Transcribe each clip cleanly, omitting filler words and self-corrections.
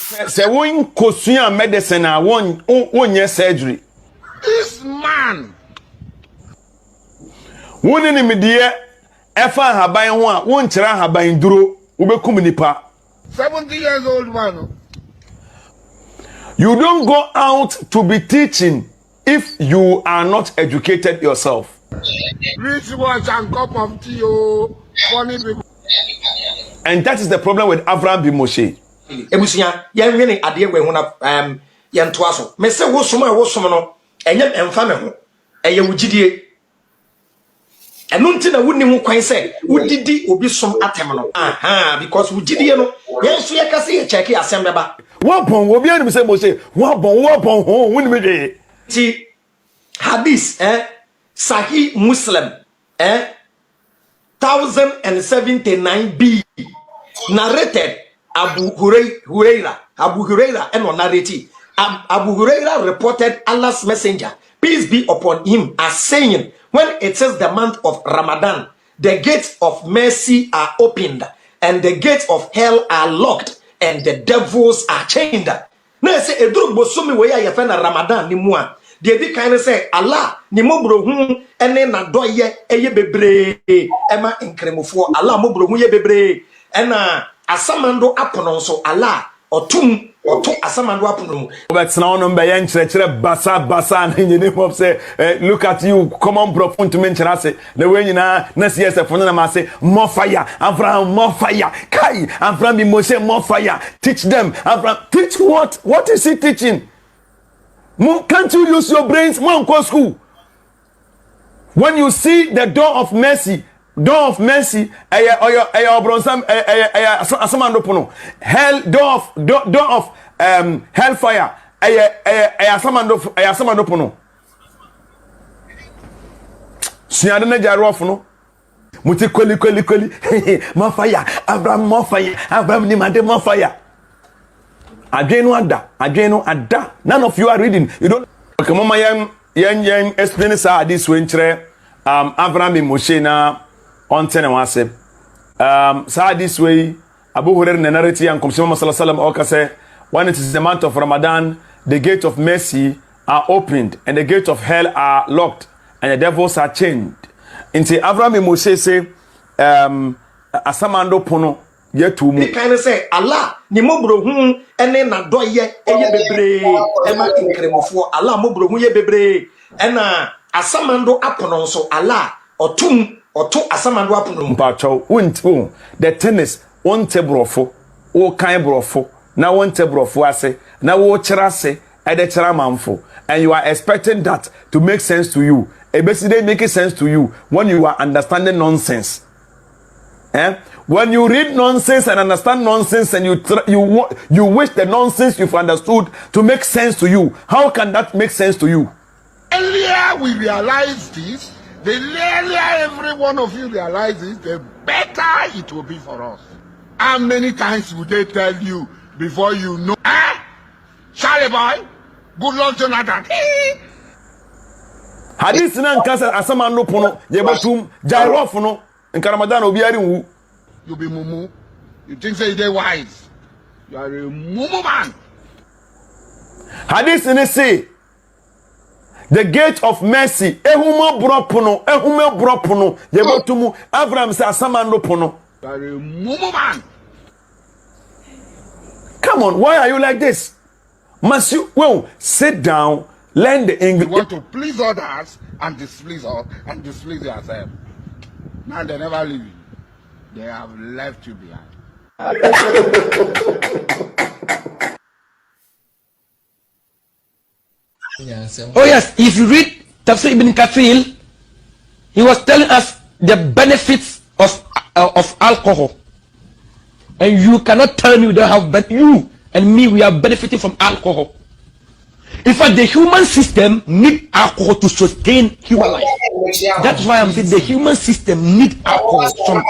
Say won kosua medicine a won surgery. This man. Won ni me de efa haban ho a won kira haban duro ubekum nipa. 70 years old man. You don't go out to be teaching if you are not educated yourself. Rich watch and cup of tea, oh, funny people. And that is the problem with Abraham B. Moshe. Ebusia, yan winning ade we ho yan to aso. Me se wo som no, enye emfa me ho. Eye wugidie. Enu nti na wonni ho kwan se wudidi obi som atem no. Aha, because wugidie no, yan so ye kase ye check asem beba. Wapon obi anim se Moshe, wapon ho wonni me de. Ti hadith Sahih Muslim 1079b narrated Abu Huraira and narrated Abu Huraira reported Allah's messenger, peace be upon him, as saying, when it says the month of Ramadan, the gates of mercy are opened and the gates of hell are locked and the devils are chained. Now say edru bosomi we ya na Ramadan ni mu a de di kan say Allah ni mobro hu ene na doye eye bebre ema nkremofo Allah mobro hu ye bebre ena asamando apono so Allah otum asamando apono. But now no be yan chere basa in the name of say look at you come on bro to mention say the way you na see say fun na ma say more fire Abraham more fire kai Abraham be Moshe more fire teach them Abraham teach what is he teaching? Can't you use your brains? Go school. When you see the door of mercy, hell, door of hellfire, Muti kweli more fire Abraham more fire Abraham ni made more fire. Adwenu ada. None of you are reading. You don't. Okay, mama yan explain this way nchre Abraham and Moshe na onte na wase. This way Abu Hurairah narrative and Komshe Muhammad sallallahu alaihi wasallam say when it is the month of Ramadan, the gate of mercy are opened and the gate of hell are locked and the devils are chained. Into Abraham and Moshe say asamando pono yetu mu. They kind of say Allah ni mobro hu ene na doye eye bebre ema nkremofo Allah mobro hu ye bebre ena asamando apono so Allah otu asamando apono mpacho won't the tennis one tebrofo o kan brofo na one tebrofo ase na wo kira ase e de kira manfo and you are expecting that to make sense to you. It basically making sense to you when you are understanding nonsense. When you read nonsense and understand nonsense and you wish the nonsense you've understood to make sense to you, how can that make sense to you? Earlier we realize this, the earlier every one of you realizes, the better it will be for us. How many times would they tell you before you know? Charlie boy, good luck Jonathan. Hadith na nkasa asama no pono yebatum jairof no nkaramadan obiari wu. You be mumu. You think say they wise. You are a mumu man. Hadith ne say the gate of mercy ehuma bropono yebotumu Abraham say asama no pono. You are a mumu man. Come on, why are you like this? Must you sit down, learn the English. You want to please others and displease us and displease yourself. Now they never leave you. They have left you behind. Oh yes, if you read Tafsir Ibn Kathir, he was telling us the benefits of alcohol. And you cannot tell me we don't have, but you and me, we are benefiting from alcohol. In fact, the human system needs alcohol to sustain human life. That's why I'm saying the human system needs alcohol. Some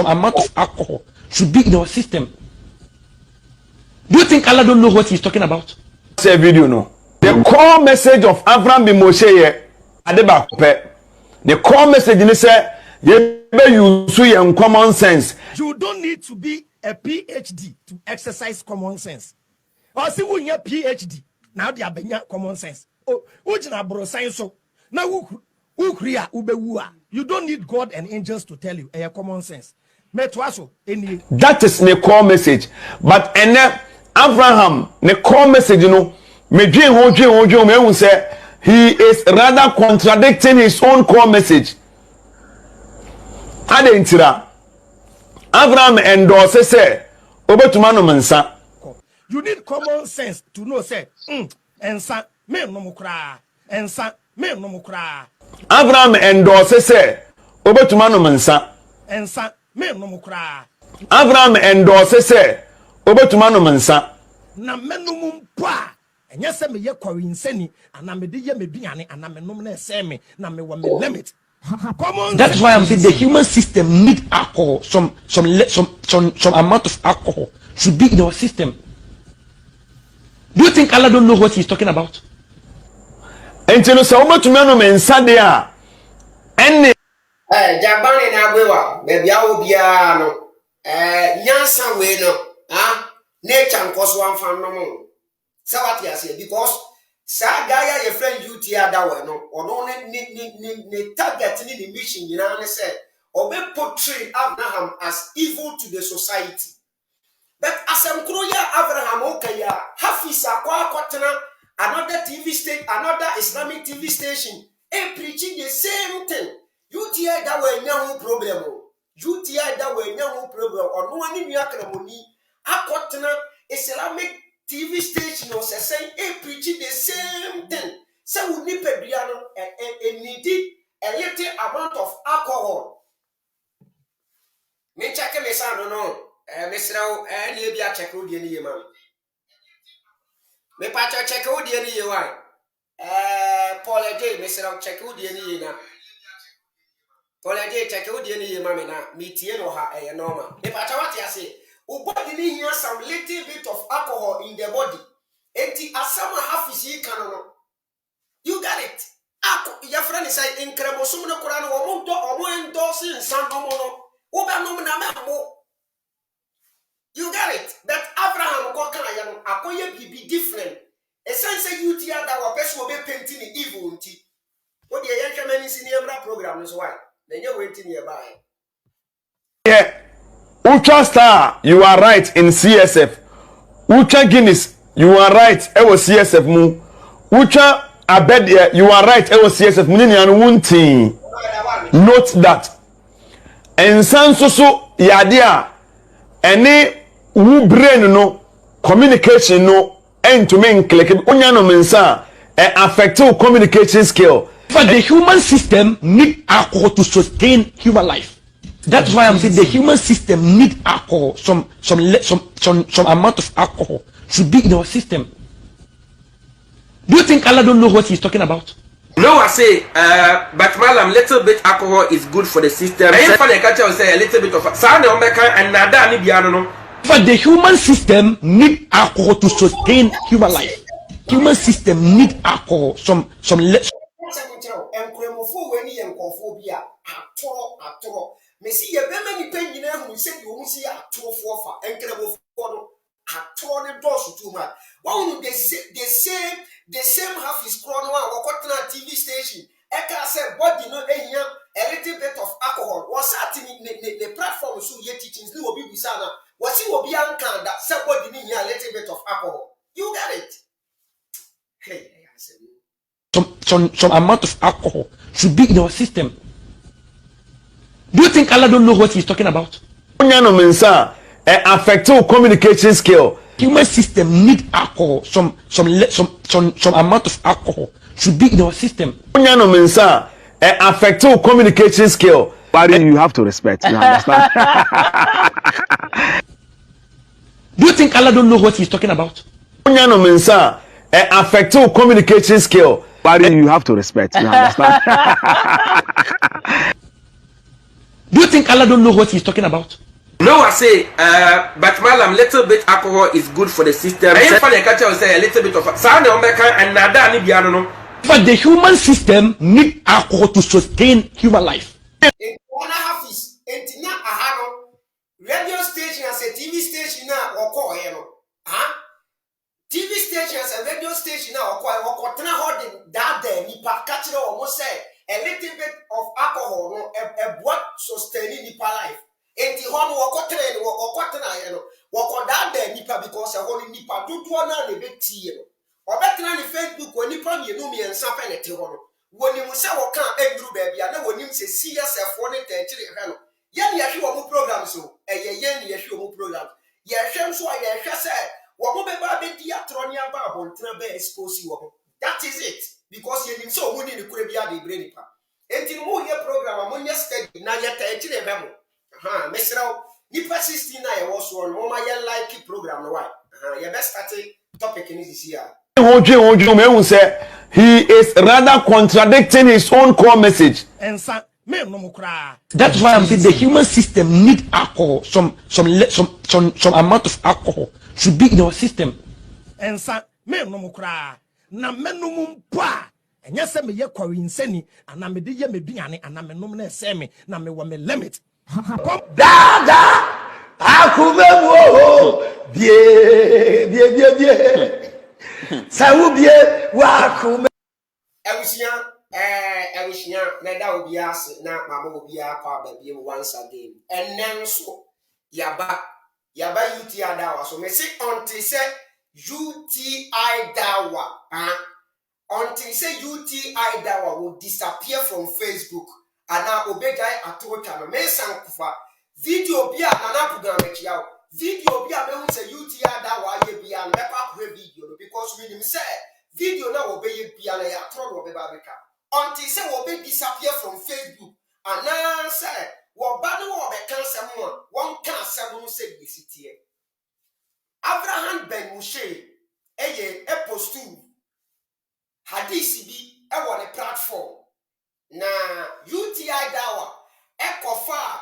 amount of alcohol should be in our system. Do you think Allah don't know what he's talking about? Say video no. The core message of Abraham bin Moshe adeba pe. The core message ni say you use your common sense. You don't need to be a PhD to exercise common sense. Or see when you PhD now they are common sense. Oh, bro science so now you don't need God and angels to tell you a common sense. That is the core message. But and Abraham, the core message, you know, me say he is rather contradicting his own core message. Adentira Abraham endorses say obetumano mensa. You need common sense to know say ensa me no mukra ensa me no mukra. Abraham endorses say obetumano mensa ensa me no mukra. Abraham endorses say obetumano mensa na menum pa enye se me ye kwari nsani ana me de ye meduane ana me nom na se me na me wa me limit. That's why I'm saying the human system need alcohol. Some amount of alcohol should be in our system. Do you think Allah don't know what he's talking about? Entino sa obetumano mensa dia enne Jabane na gwewa bebi awo bia no yansa we no nature nkoso amfan no mo sawati ase because sa guy your friend UT Daawah no ono ne target ni the mission nyina ne say obe portray Abraham as evil to the society. But asem kro ya Abraham okaya Hafiz akwa akotena another TV station, another Islamic TV station preaching the same thing. UTI Daawah nya ho problem o. UTI Daawah nya ho problem. Ono ani nua kramoni akotena Islamic TV station or say preaching the same thing. So we need need a little amount of alcohol. Me check me son no. Mr. Any be a check who the any man. Me patch check who the any why. Paul J. Mr. check who the any na. Paul J. check who the any man na. Me tie no ha normal. Me patch what you say. Your body need some little bit of alcohol in the body. Enti asama Hafiz kanono. You got it. Your friend is saying in kremosum no Quran omo endorse nsan omo no. Oba no na memo. You got it. But Abraham ko kan ya no akoye bibi different. E say UT Daawah person will be painting evil nti. What the yanka many senior program is why. Then you waiting nearby. Yeah. Ultra Star, you are right in CSF. Ultra Guinness, you are right. It was CSF mu. Ultra Abed, you are right. It was CSF mu. Note that. And sansoso yadia. Any wu brain no communication no end to me click. Onya no mensa affect your communication skill. But the human system need alcohol to sustain human life. That's why I'm saying the human system need alcohol. Some amount of alcohol should be in our system. Do you think Allah don't know what he's talking about? No, I say, but madam, little bit alcohol is good for the system. I can't say a little bit of sound and nada. But the human system need alcohol to sustain human life. Human system need alcohol. Some me see ye be many pen you know who say you see a 2 4 fa enkremo no atro ne dosu too much. One the same half is chrono and TV station. Eka say body no ehia a little bit of alcohol. Was at the platform so ye teachings no obi bisana. Was he obi ankan that say body need a little bit of alcohol. You got it. Hey, I said some amount of alcohol should be in our system. Do you think Allah don't know what he's talking about? Onya no mensa affect your communication skill. Human system need alcohol. Some amount of alcohol should be in our system. Onya no mensa affect your communication skill. But you have to respect. You understand? Do you think Allah don't know what he's talking about? Onya no mensa affect your communication skill. But you have to respect. You understand? Do you think Allah don't know what he's talking about? No, I say, but madam, little bit alcohol is good for the system. I can't say a little bit of sound and nada. But the human system need alcohol to sustain human life. radio station as a TV station now or call TV station as a radio station now or holding that day nipa catch almost say a little bit of alcohol no a what sustaining nipa life. Enti hono wakotrene wakotena yeno wakoda da nipa because a hono nipa dodo na le betie no obetena ni Facebook woni pa mienu mi ensa pe ne te hono woni mu se woka enduru ba bia na woni se CSF ne tachiri hwe no ye ne yehwe wo mu program so ye ne yehwe wo mu program ye hwe so ye hwe se wo mo be ba be di atro ne aba abontena be expose wo. That is it because ye nim so woni ni kure bia de bre nipa enti mu ye program mo nye study na ye tachiri hwe mo. Mesra nipa 16 na ye was one mama ye like program no why ye best start topic in this year he is rather contradicting his own core message. That's why I'm saying the human system need alcohol. Some amount of alcohol should be in our system. Na menum pa enya se me ye kwarinsani ana me de ye me duane ana menum na se me na me wo me limit. Dada akumewo bie sawu bie wa akume ewusia na da obi ase na mama obi akwa ba bie once again enen so yaba UTI Daawah so me say until say UTI Daawah until say UTI Daawah will disappear from Facebook. Ana obejai atota no me sankufa video bia na program ekiao video bia me hu se UTI Daawah ye bia na pa ko video because we nim say video na obeye bia na ya tro no be ba beka until say obe disappear from Facebook ana say wo ba no wo be kan sem a won kan sem no say bisitie Abraham Ben Mushe eye e postu hadisi bi e wo ne platform na UTI Daawah ekofa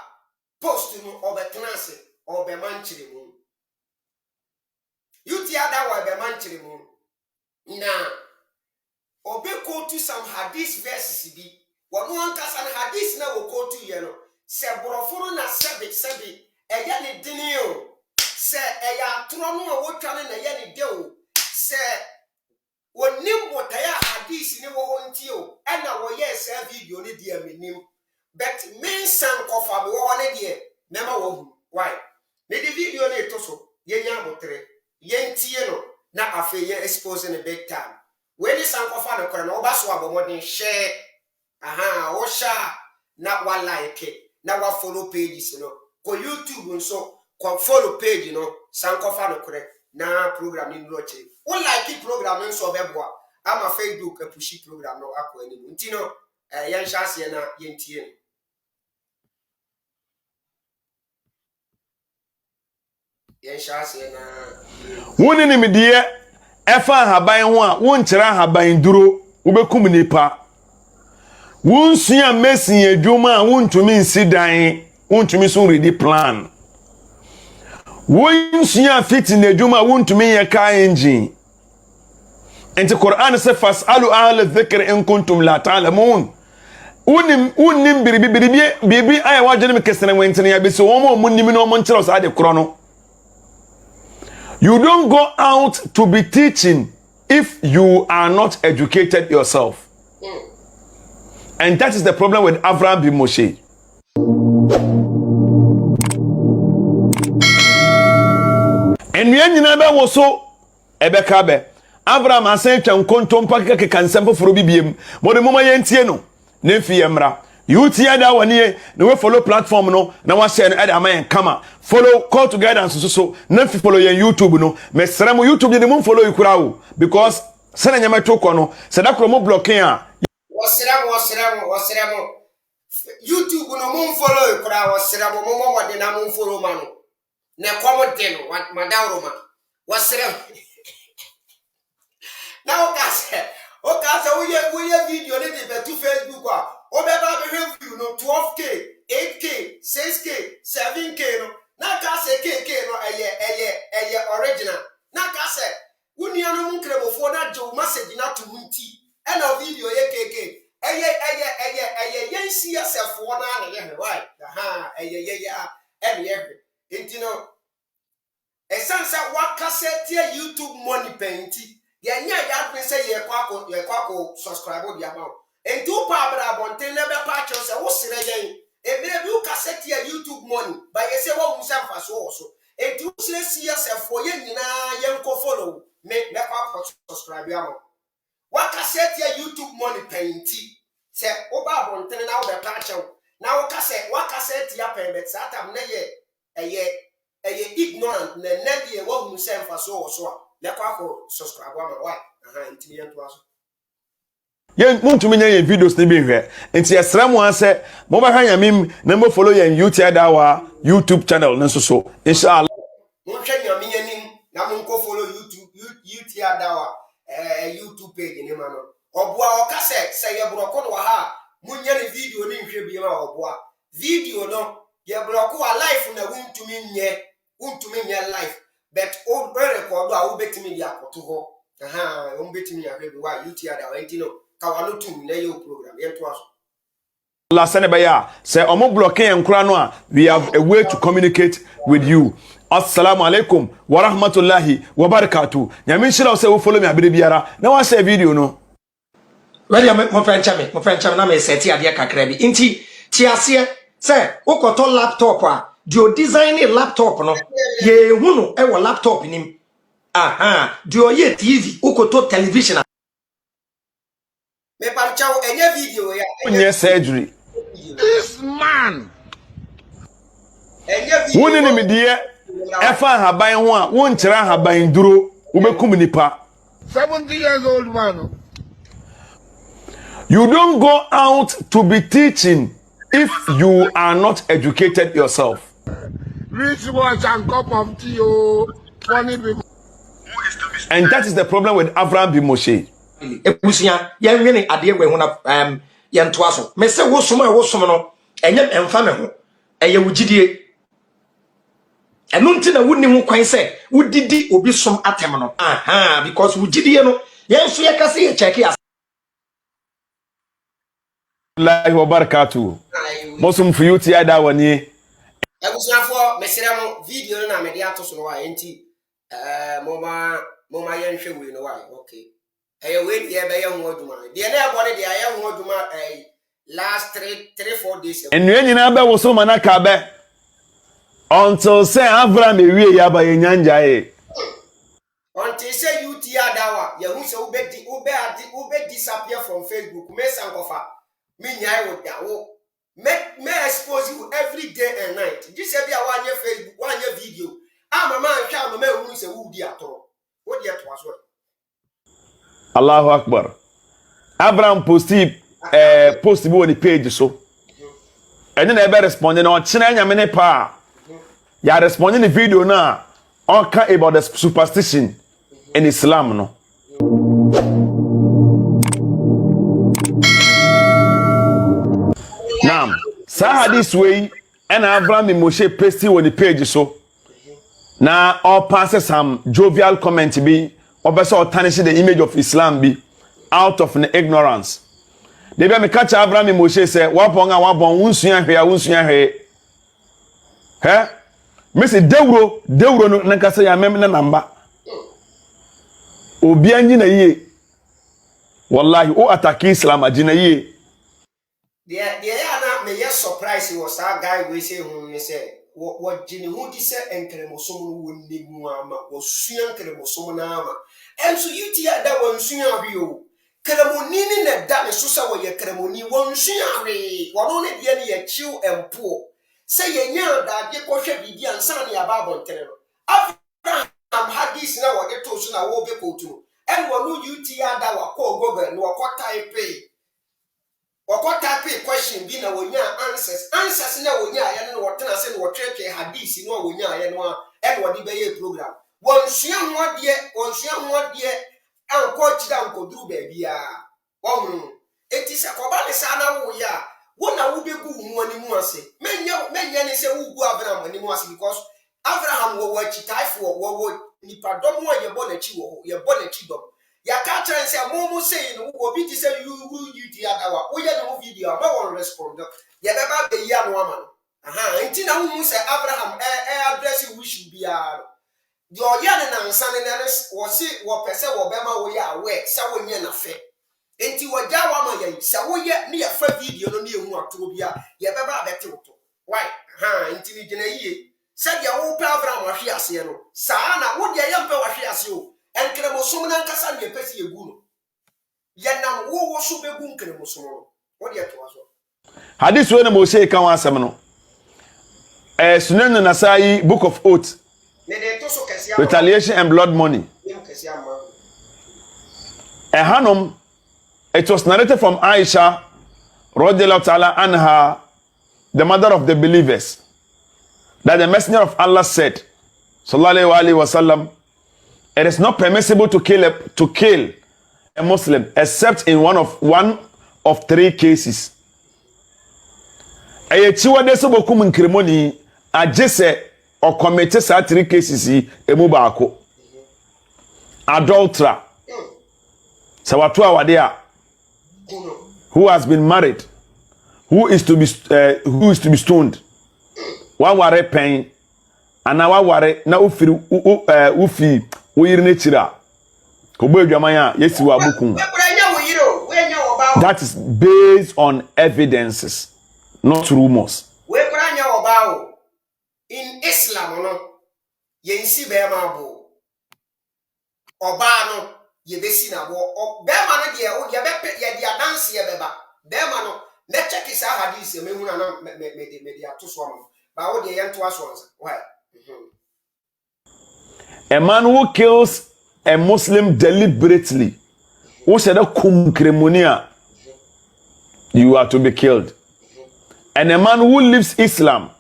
post no obetenase obemanchire mu UTI Daawah obemanchire mu na obeko to some hadith verses bi wono ankasa na hadith na wo ko to ye no se boroforo na sebe eya ne dini o se eya tro no a wotwane na ye ne de o se wonim botaya hadith ni wo honti o ena wo yes video ni dia menim but me san kofa me wo ne dia mema wo hu why me di video ni to so ye nya botre ye ntie no na afa ye expose ne big time we ni san kofa no kora na oba so abomodin share wo sha na wa like na wa follow pages no ko YouTube nso ko follow page no san kofa no kora na program ni roche o like program nso beboa ama Facebook e pushi program no akọ ani nti no ye nhase na ye ntie ye nhase na woni ni medie efa haban ho a won kira haban duro ubekum nipa wonsua mesin adwuma a wontumi nsidan wontumi so ready plan wonsua fit na adwuma wontumi ye ka engine enti Quran se fasalu ahla dhikr in kuntum la ta'lamun unim biribi ay wajene me kesene wentene ya bese wo mo nim no mo nkyere so ade kro no. You don't go out to be teaching if you are not educated yourself. And that is the problem with Abraham bin Moshe. And we nyina be wo so ebeka be Abraham asan twa nkontom pakeke kansem foforo bibiem mo de moma yentie no na fi yemra UTI Daawah ne we follow platform no na wa share no ada man kama follow call together and so na fi follow your YouTube no mesra mo YouTube de mo follow ikura wo because sene nyama toko no se da kro mo blocking a wasira mo YouTube no mo follow ikura wasira mo mo de na mo follow ma no na komo de no madawro ma wasira na o ka se we video ni de to Facebook a o be ba be view no 12k 8k 6k 7k no na ka se kk no eye original na ka se woni anu mu kremofo na je message na to munti e na video ye kk eye yensi yasefo na na ye why eye Enti no esansa wakaseti YouTube money penti ye nya ya adwen say ye kwako subscribe dia ma enti wo pa abra bonten na be pa cho say wo sere yen ebire bi ukaseti YouTube money ba ye say wo musa mfaso wo so enti wo sere si yasefo ye nyina ye nko follow me kwako subscribe dia ma wakaseti YouTube money penti say wo ba bonten na wo be pa cho na wakaseti ya pembet satam na ye ignorant na nadi e wo hu se mfa so so a le kwa ko subscribe wa why ntimi yanto aso yen muntumi nya yen videos ne bi hwe enti yesra mo ase mo ba hwan yamim na mo follow yen Daawah YouTube channel nso so inshallah mo hwe nyame yanim na mo ko follow YouTube Daawah YouTube page ni ma no oboa o ka se ye broko no wa ha munya ne video ni hwe bi ma oboa video no ye broko wa life na wuntumi nye life but o record a wo betimi dia akoto ho o betimi ya hwe bi wa Daawah enti no ka wa no tum na ye program ye to aso Allah sene baya say omo block yen kura no a we have a way to communicate with you. Assalamu alaikum wa rahmatullahi wa barakatuh. Nyame shira say wo follow me abere biara na wa share video no. Where mo friend chame na me set ade kakra bi. Nti ti ase say ukoto laptop a dio design laptop no ye hu no e wo laptop nim. Dio ye TV ukoto television. me pa chao enye video ya Onye surgery. This man. enye video Woni ni me de efa haban ho a won kira haban duro wo bekum nipa. 70 years old man. You don't go out to be teaching if you are not educated yourself. Rich watch and cup of tea, oh. Funny people. And that is the problem with Abraham bin Moshe. Ebusia ye nwene ade we ho na ye nto aso me se wo som no enye emfa me ho eye wugidie eno nti na wonni ho kwan se wudidi obi som atem no because wugidie no ye nso ye kase ye check ya Allah wa barakatuh. Mosum for you Daawah ni. ebusia fo mesere mo video na me de ato so no wa enti moma ye nhwe we no wa okay we ye be ye ho aduma de na ebo ne de ye ho aduma last 3-4 days Enwe nyina be wo so manaka be until say Abraham ewie ya ba ye nyanja e until say Daawah ye hu se ube disappear from Facebook me sankofa me nyai wo da wo me expose you every day and night this say bia wanye Facebook wanye video mama hwa mama hu se wo di atoro wo di ato aso Allahu Akbar. Abraham post bi on the page so. And then I respond na china nyame ne pa. Ya respond the video na on ka about the superstition in Islam no. Now, sa this way and Abraham bin Moshe pasting on the page so. Now all passes some jovial comment be obeso tarnish the image of Islam be out of ignorance. They be me catch Abraham bin Moshe say wapon wunsua hwe. He? Me say dewro no nka say ya mem na namba. Obi anyi na yie. Wallahi o attack Islam agina yie. The na me yes surprise was that guy we say who say what jini who di say enkremosom no wonni mu ama wo sua enkremosom na ama enso da won sua hwe o kremoni ni na da me so say wo ye kremoni won sua hwe wono ne de ne ye chiw empo say ye nya da de ko hwe bibia nsan ne aba bontere no Abraham hadis na wo de to so na wo be ko tu en wono da wa ko Google no ko type what type of question be na wonya answers na wonya ya no wotena se no wotwetwe hadisi no wonya ya no e wodi be ye program wonsua ho de anko chida anko duru ba bia wohunu enti se koba ne sa na wo ya wona wo begu hu ani mu ase menya ne se wo gu Abraham ani mu ase because Abraham wo chitai wo nipa dom wo ye bo na chi wo ye bo na chi dom ya ka chan say momo say no obi ti say you Daawah wo ye no video ma won respond ya be ba be ya no ama no Nti na hu say Abraham address wish biara. The oyane na nsane na wo se wo pese wo bema wo ya awe se wo nye na fe. Enti wo Daawah ma ye se wo ye ne ya fa video no ne ehu ato bia ye beba abete wo to. Why? Nti ni gina yie. Se dia wo pe Abraham ahwe ase no. Saa na wo dia ye mpe wahwe ase o. Enkere mo som na nkasa ne pese egu no. Ye nam wo so begu nkere mo som no. Wo dia to aso. Hadith we na mo say kan asem no. Sunan Nasai Book of Oath. Retaliation and blood money. Hanum, it was narrated from Aisha radhiyallahu ta'ala anha, the mother of the believers, that the messenger of Allah said, sallallahu alaihi wasallam, it is not permissible to kill a Muslim except in one of three cases. Ayechiwa deso bokum nkrimoni ajese or commit sa three cases emu baako. Adulterer. Sawatu awade who has been married, who is to be stoned. One ware pen ana wa ware na ufiri ufi uyiri chira. Kobo adwamanya yesi wa bukun. That is based on evidences, not rumors. In Islam, no, ye nsi bema bo. Oba no, ye besi na bo. Bema no ye o ye be ye dia dance ye beba. Bema no, ne check isa hadith me hu na me dia to so am. Ba wo de ye nto aso ansa. Why? A man who kills a Muslim deliberately, who said a kum kremonia, you are to be killed. And a man who leaves Islam,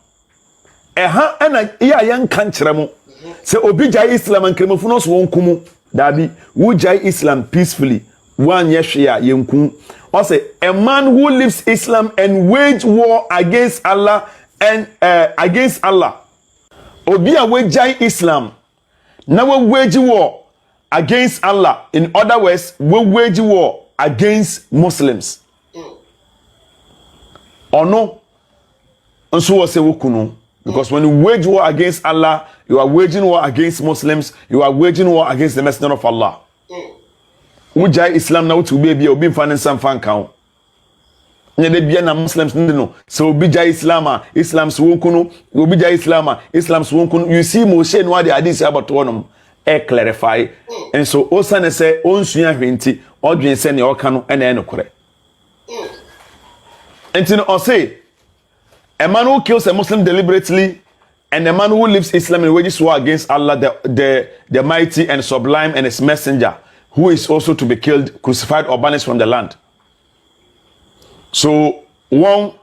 ana iya yan kanchiramo, se obi jai Islam and kremofunos won kumu, dabi, who jai Islam peacefully, one yeshia yenkum. Also, a man who leaves Islam and wage war against Allah and against Allah. Obi a we jai Islam, now we wage war against Allah. In other words, we wage war against Muslims. Or no? And so was because when you wage war against Allah, you are waging war against Muslims, you are waging war against the Messenger of Allah. Ujai Islam now to be obi fan some fan count. Nye na Muslims no. So obi jai Islam so wonkunu, obi jai Islam so wonkunu. You see Moshe no the hadith about one clarify. And so osane say onsua hwenti, odwen se ne oka no ena enokore. Enti no say a man who kills a Muslim deliberately and a man who lives Islam and wages war against Allah, the mighty and sublime and his messenger, who is also to be killed, crucified or banished from the land. So one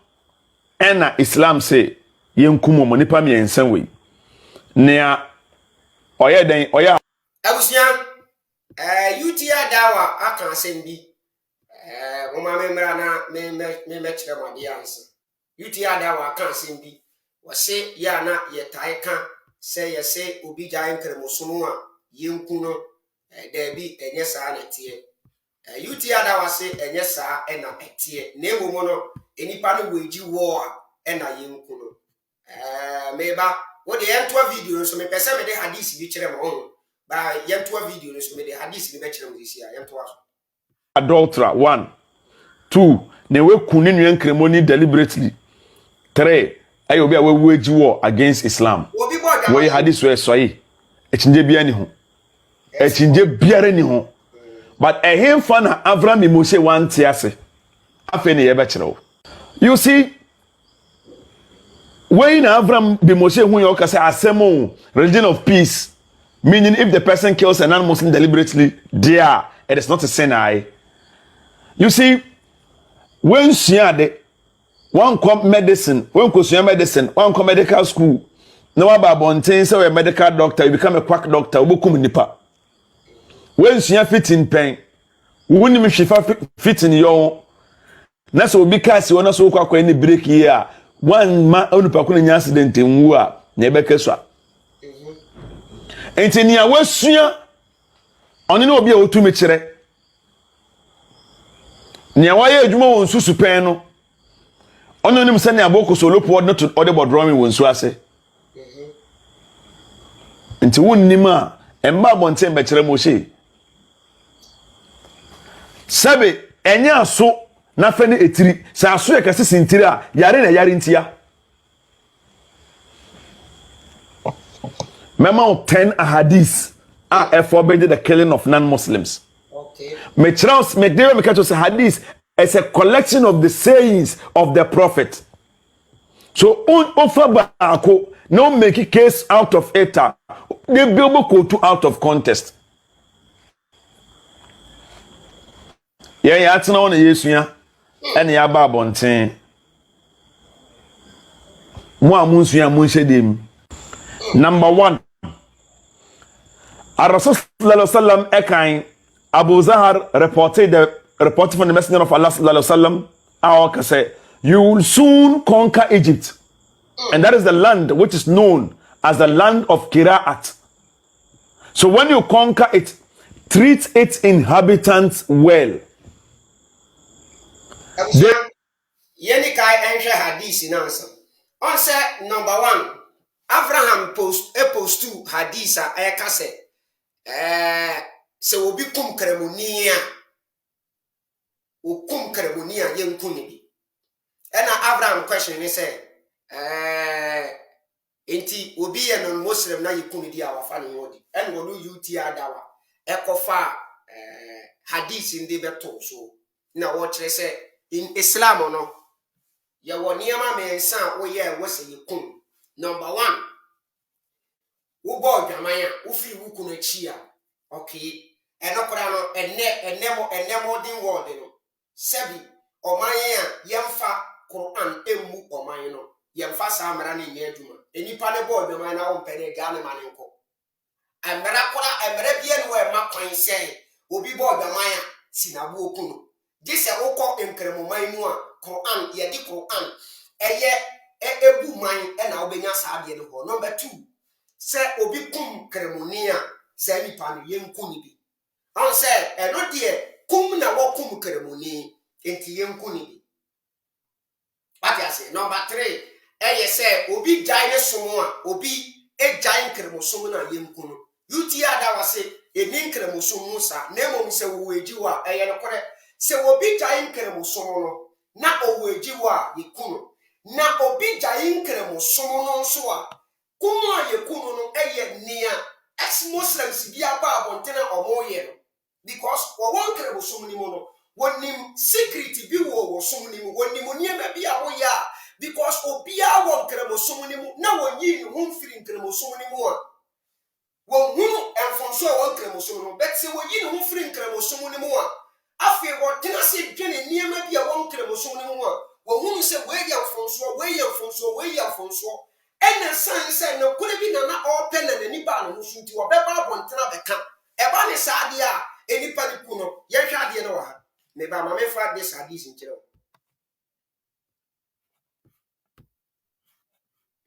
ena Islam say yenkumo mo nipa mi ensan we nea oye den oya abusian UTR Daawah aka asem bi o ma memra na me kire mo de ansa UTR Daawah aka asem bi wo se ya na ye tai kan se ye se obi jan kremosomo a yenku no da bi enye saa na tie UTR Daawah se enye saa ena etie na emo no enipa no weji war ena yenku no meba wo de yentoa video so me pese me de hadith bi kire mo ba yentoa video so me de hadith bi kire mo disia yentoa adulterer 1 2 ne we kunu nwan kremoni deliberately 3 ayo bi a we weji war against Islam we hadith we soyi echinje bia ni ho echinje biare ni ho but a him fan Abraham Moshe wan tiase afa ne ye be kire wo. You see, when Abraham be Moshe who you can say asemo religion of peace, meaning if the person kills a non-Muslim deliberately, there it is not a sin. You see, when she one come medicine, one come medical school, no about bontain, so a medical doctor, you become a quack doctor, wukum nipa. When she fit in pain, wouldn't she fit in your na so because you want so kwa any break here one man onupa ko nya accident nwu a na ebeka so enti nia wasua oni na obi a otumi kire nia waye adwuma won susu pen no Ono nim sene aboko solo po no to ode bodromi wonsu ase. Nti wonnim a emba bonten be kire mo hye. Sabe enya aso na fa ne etiri sa aso ye kase sintiri a yare na yare ntia. Memo 10 ahadith forbade the killing of non-Muslims. Okay. Me catch us hadith is a collection of the sayings of the prophet. So no make a case out of it. They be able to out of context. Yeah, that's not yes, yeah. And ya babontin. Moi munsuya munshedem. Number 1. Rasul sallallahu alaihi wasallam ekain Abu Zahar reported from the Messenger of Allah sallallahu alaihi wasallam, you will soon conquer Egypt, and that is the land which is known as the land of Qira'at. So when you conquer it, treat its inhabitants well. Yeni kai enshe hadith in answer. On say number 1, Abraham post 2 hadith eka say se obi kum kremonia o kum kremonia yenkuni bi. Ena Abraham question ni say enti obi ye non Muslim na yekuni di awafa no wodi en wodu UT Daawah ekofa hadith ndi beto so na wo kire say in Islam no ye woni ama me nsa wo ye wo se yekum. Number 1, wo bo dwaman a wo firi wo kunu chi a okay enokora no enemo din word no sebi oman a yemfa Quran emu oman no yemfa samara ne nye aduma enipa ne bo dwaman na wo mpene ga ne mane nko amara bia ne we makwan sei obi bo dwaman a sinabu okunu this a woko enkremoman mu a Quran ye di Quran eye ebu man e na obenya saade ne ho. Number 2, se obi kum kremonia se nipa no yenkuni bi. On se eno de kum na wokum kremoni enti yenkuni bi. What you say? Number 3, eye se obi jai ne somo a obi e jai kremosomo na yenkunu. UT Daawah se eni kremosomo sa na mom se wo ejiwa eye no kore se obi jai kremosomo no na owo ejiwa yekunu. Na obi jai kremosomo no so a kuma yekunu no eye nia ex Muslims bi aba abontena omoye no because wo won kremosomo ni mo no wonim secret bi wo somo ni mo wonim niema bi a wo ya because obi a won kremosomo ni mo na wonyi ni ho mfiri kremosomo ni mo a won hunu enfonso a won kremosomo no bet se wonyi ni ho mfiri kremosomo ni mo a afi wo tena se dwene niema bi a won kremosomo ni mo a wo hunu se we ya fonso ena san no kure bi na open na ni ba no so nti wo be ba bontena beka e ba ne saade a enipa ni kuno ye hwa de no wa me ba ma me fa de saade sin kire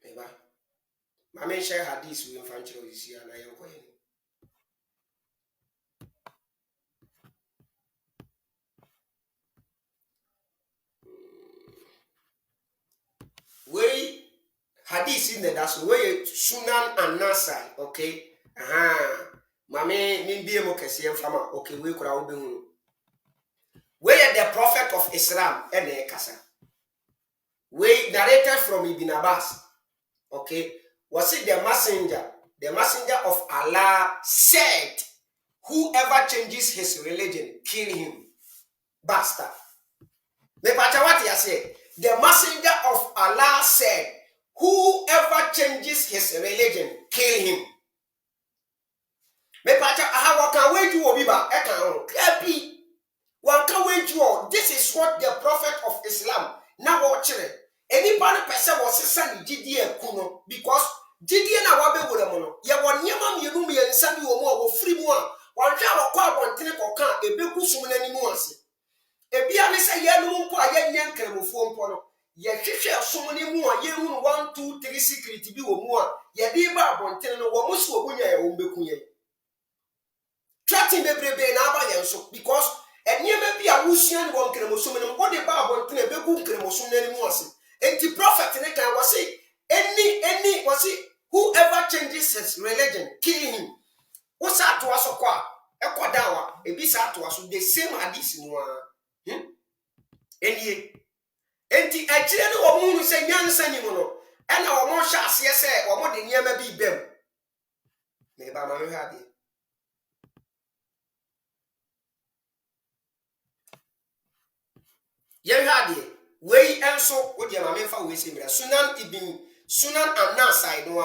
me ba ma me share hadith we fan kire isi na ye ko ye we hadith in that's way Sunan and Nasai, okay? Mame nimbi mo kese mfama, okay, we kura obi hunu. We the prophet of Islam ene kasa. We narrated from Ibn Abbas, okay? Was it the messenger of Allah said, whoever changes his religion, kill him. Basta. Me pacha what ya say? The messenger of Allah said, whoever changes his religion, kill him. Me pacha aha waka weju obiba eka ho. Kapi. Waka weju. This is what the prophet of Islam na wo kire. Anybody person was send GDA kuno because GDA na wabe wure mo no. Ye won nyama mienu me yansa bi wo mo wo free mu a. Wan hwa wo kwa bontene koka ebeku sum na ni mu ase. Ebia ne se ye no mpo a ye nyen kremofo mpo no. Ye hwehwe som ni mu a ye hu 1 2 3 secret bi wo mu a ye di ba bontene no wo musu obunya ye wo mbeku ye. Tratin bebrebe na aba ye nso because eniema bi a wusua ni won kremosom no wo de ba bontene beku kremosom na ni mu ase. same hadith no enie enti akire no wo mu se nyansa ni mu no ena wo mo hya ase se wo mo de niam bi bem me ba ma me ha de ye ha de we enso wo de ma me fa we se mira Sunan An-Nasai no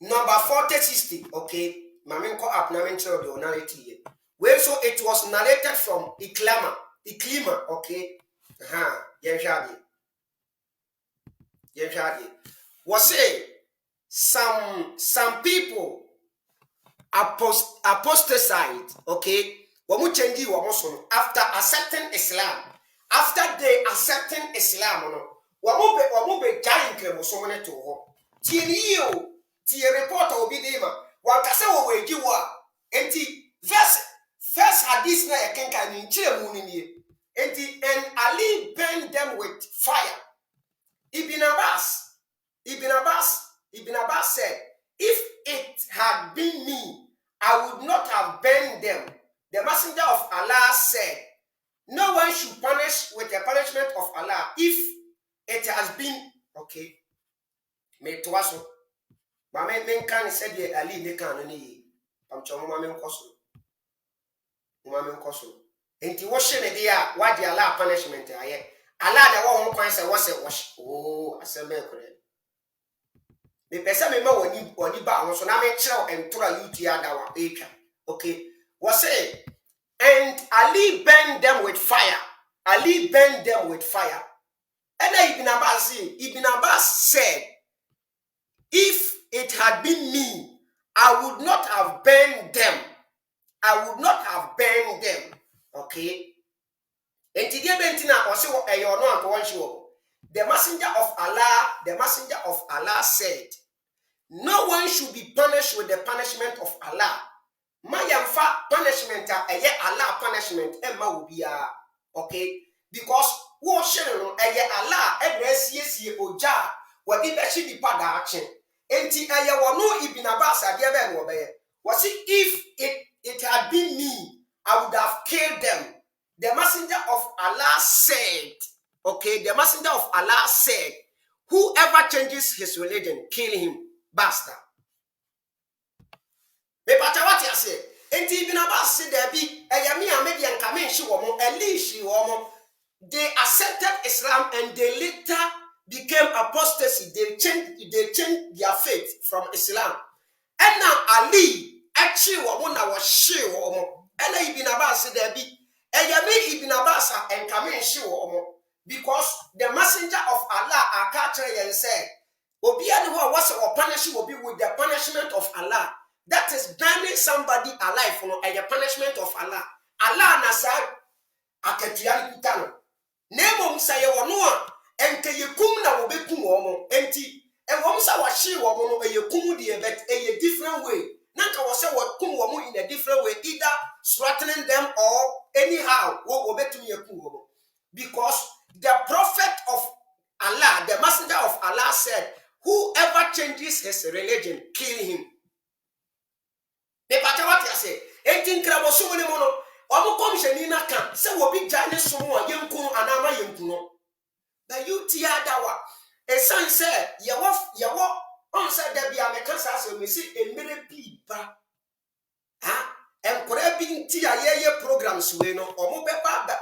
number 4060, okay. Mamin ko up na men tell the narrative. Where so it was narrated from Iklima, okay. Yenshadi. Was say some people apostatized, okay. Wamu changi wamoson after accepting Islam. After they accepting Islam, no. Wamu be giant kremosomene to ho. Tie reporter obi dema. Wankase wo weji wa. Enti first hadith na yakenka ni nchire mu ni. Enti and Ali burned them with fire. Ibn Abbas said, if it had been me, I would not have burned them. The messenger of Allah said, no one should punish with the punishment of Allah if it has been okay. Me twaso. Mama men kan said ye Ali ne kan ni. Pamcho mama men koso. Enti wo hye ne dia wa di Allah punishment aye. Allah da wo ho kwan se wo se oh aseme kore. Me pesa me ma woni ba ho so na me kire entora yuti Daawah etwa. Okay. Wo say and Ali burned them with fire. And Ibn Abbas said, if it had been me, I would not have burned them. Okay. And today Bentina also the messenger of Allah said, no one should be punished with the punishment of Allah. Mayamfa punishment Allah punishment ubia. Okay. Because wo sheno Allah ebresie oja wadi be shi di pada action. Enti wono Ibn Abbas ade be no be. Was if it had been me, I would have killed them. The messenger of Allah said, okay, the messenger of Allah said, whoever changes his religion, kill him. Basta. Me pata what you say? Enti Ibn Abbas said there be ayami amedian kamen shi womo elishi womo. They accepted Islam and they later became apostasy. They changed their faith from Islam. And now Ali actually woman was she womo. And Ibn Abbas said there be ayami Ibn Abbas and kamen shi womo because the messenger of Allah akatre and said Obiani who was punishing will be with the punishment of Allah. That is burning somebody alive for a punishment of Allah. Allah nasad aketiani kutano. Nemo msaye wanua enke yekum na wobekum womo enti womsa washi womo yekum die but a different way. Nanka wose wakum womo in a different way, either threatening them or anyhow wobetum yekum womo. Because the prophet of Allah, the messenger of Allah said, whoever changes his religion, kill him. The matter what you say, 18 crabo so many mono, or commission can say what big giant someone, young kuno, and ama young kuno. The UTI Daawah, a son said, Yawa, on said that be a mechanic, we see a million people. And correcting tia programs, we know, or more pepper,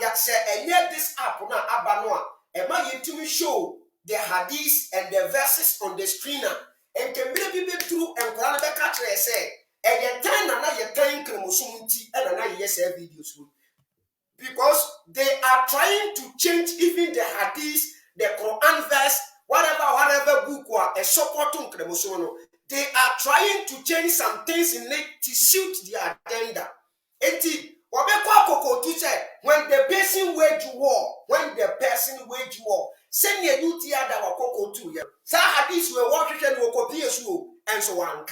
yet say, and yet this app, not Abanoa, and my to show the hadiths and the verses on the screener. And can be through and Kwanaba catcher say, and your time and now your time cremosumunti and another yes videos. Because they are trying to change even the hadith, the Quran verse, whatever book or a supporting cremosono. They are trying to change some things in it to suit their agenda. When the person wage war, send your UTI Daawah koko to you. Sa hadith we watch and we copy and so on.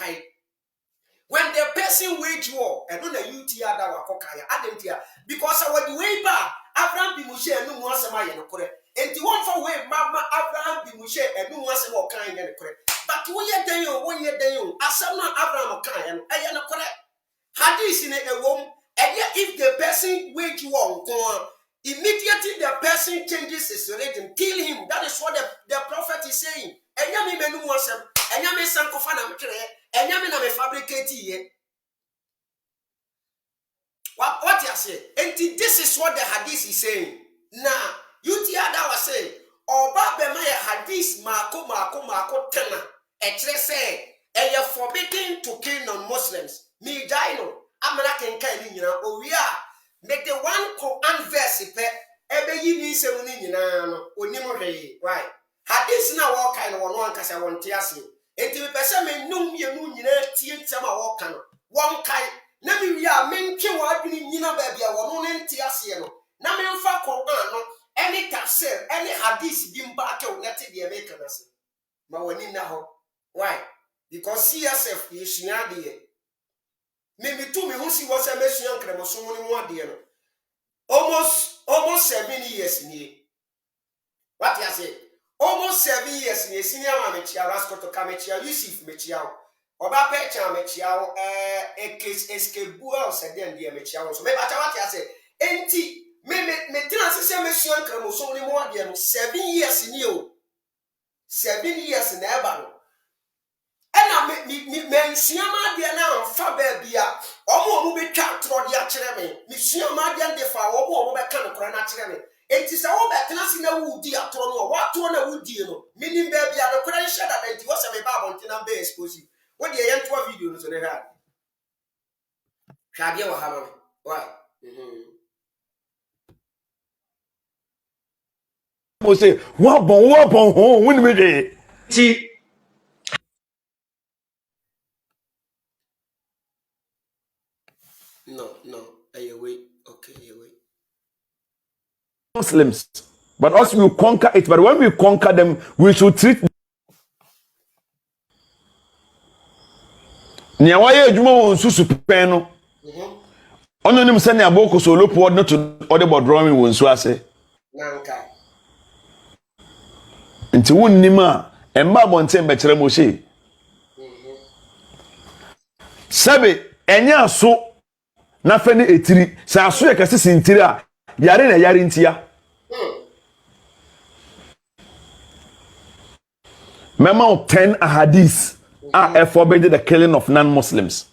When the person wage war, and on the UTI Daawah kokaya, adentia, because I would way back, Abraham Bimushe and no one samay and correct. And the one for way, Mama Abraham Bimushe and no one more kind and correct. But 1 year day, 1 year day, as some Abraham kind and I am correct. Hadith in a womb. And yet, if the person wage war, immediately the person changes his religion, kill him. That is what the prophet is saying. And yami menu wasem, and yami sankofana mkre, and yami na me fabricate ye. What you say? And this is what the hadith is saying. Now, you Daawah say, Oba bemaya hadith mako tena. Etre say, and you're forbidden to kill non-Muslims. Me dino, amana kenkai ni na oria. Make the one Quran verse pe ebe yi ni se woni nyina no onimu hwe why hadith na wo kai no won kasa won te ase enti me pese me num ye nu nyina tie ntem a wo ka no won kai na me wi a me ntwe wo adwini nyina ba bia won no nte ase no na me mfa Quran no any tafsir any hadith bi mba ake wo nete de me kana se ma woni na ho why because CSF ye sua de me to me who see was a mession cremoso money more dear. Almost 7 years in what you say? Almost 7 years in a senior Mechia Rasco to Kamechia, Yusuf Mechia, Oba Pecha Mechia, a case escape Buell said then dear Mechia. So maybe what you say, empty me transition mession cremoso more dear 7 years in you, 7 years in Ebano. And I mention my dear now, Fabia, or be cat through the academy. Monsieur Madian de Fa, or can academy. It is all that nothing a wood dear, what to a wood dear, meaning baby, I don't shut up and it was a bab on Tina Bay exposing. What the end 12 videos on the head? Have you ever why? Say, what home, when we See, No, away. Okay, away. Muslims. But us we will conquer it. But when we conquer them, we should treat Nyawaye adwuma won susu pen no. Ono nim se ne aboko so lopo no to ode bodrowing won su ase. Nanka. Nti wonnim a emba bonten be kire mo she. Sabe enya so na fe ne etiri sa aso ye kase sintiri a yare na yare ntia. Mema 10 ahadith forbade the killing of non-Muslims.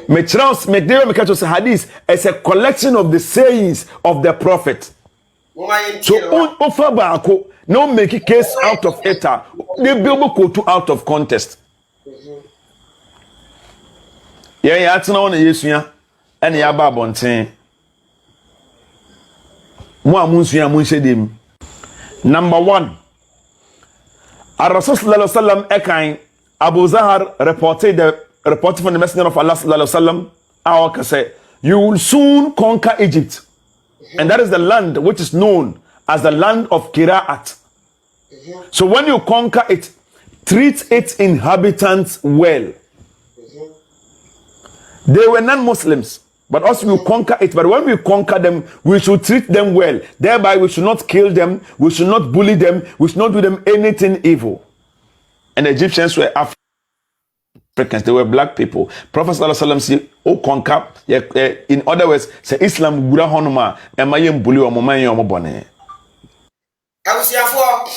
Me catch us hadith as a collection of the sayings of the prophet. So offer baako no make a case out of it. They be able to out of context. Yeah, atena wona yesua ene ya ba bonten. Mo amunsua mo nhedem. Number 1. Ar-Rasul sallallahu alaihi wasallam ekan Abu Zahar reported from the Messenger of Allah sallallahu alaihi wasallam say, you will soon conquer Egypt, and that is the land which is known as the land of Qira'at. So when you conquer it, treat its inhabitants well. They were non-Muslims, but also we conquer it. But when we conquer them, we should treat them well. Thereby, we should not kill them, we should not bully them, we should not do them anything evil. And the Egyptians were Africans, they were black people. Prophet sallallahu alaihi wasallam said, "O conquer." In other words, say Islam gura honoma e mayem bully o moman ye o mobone. Abusiafo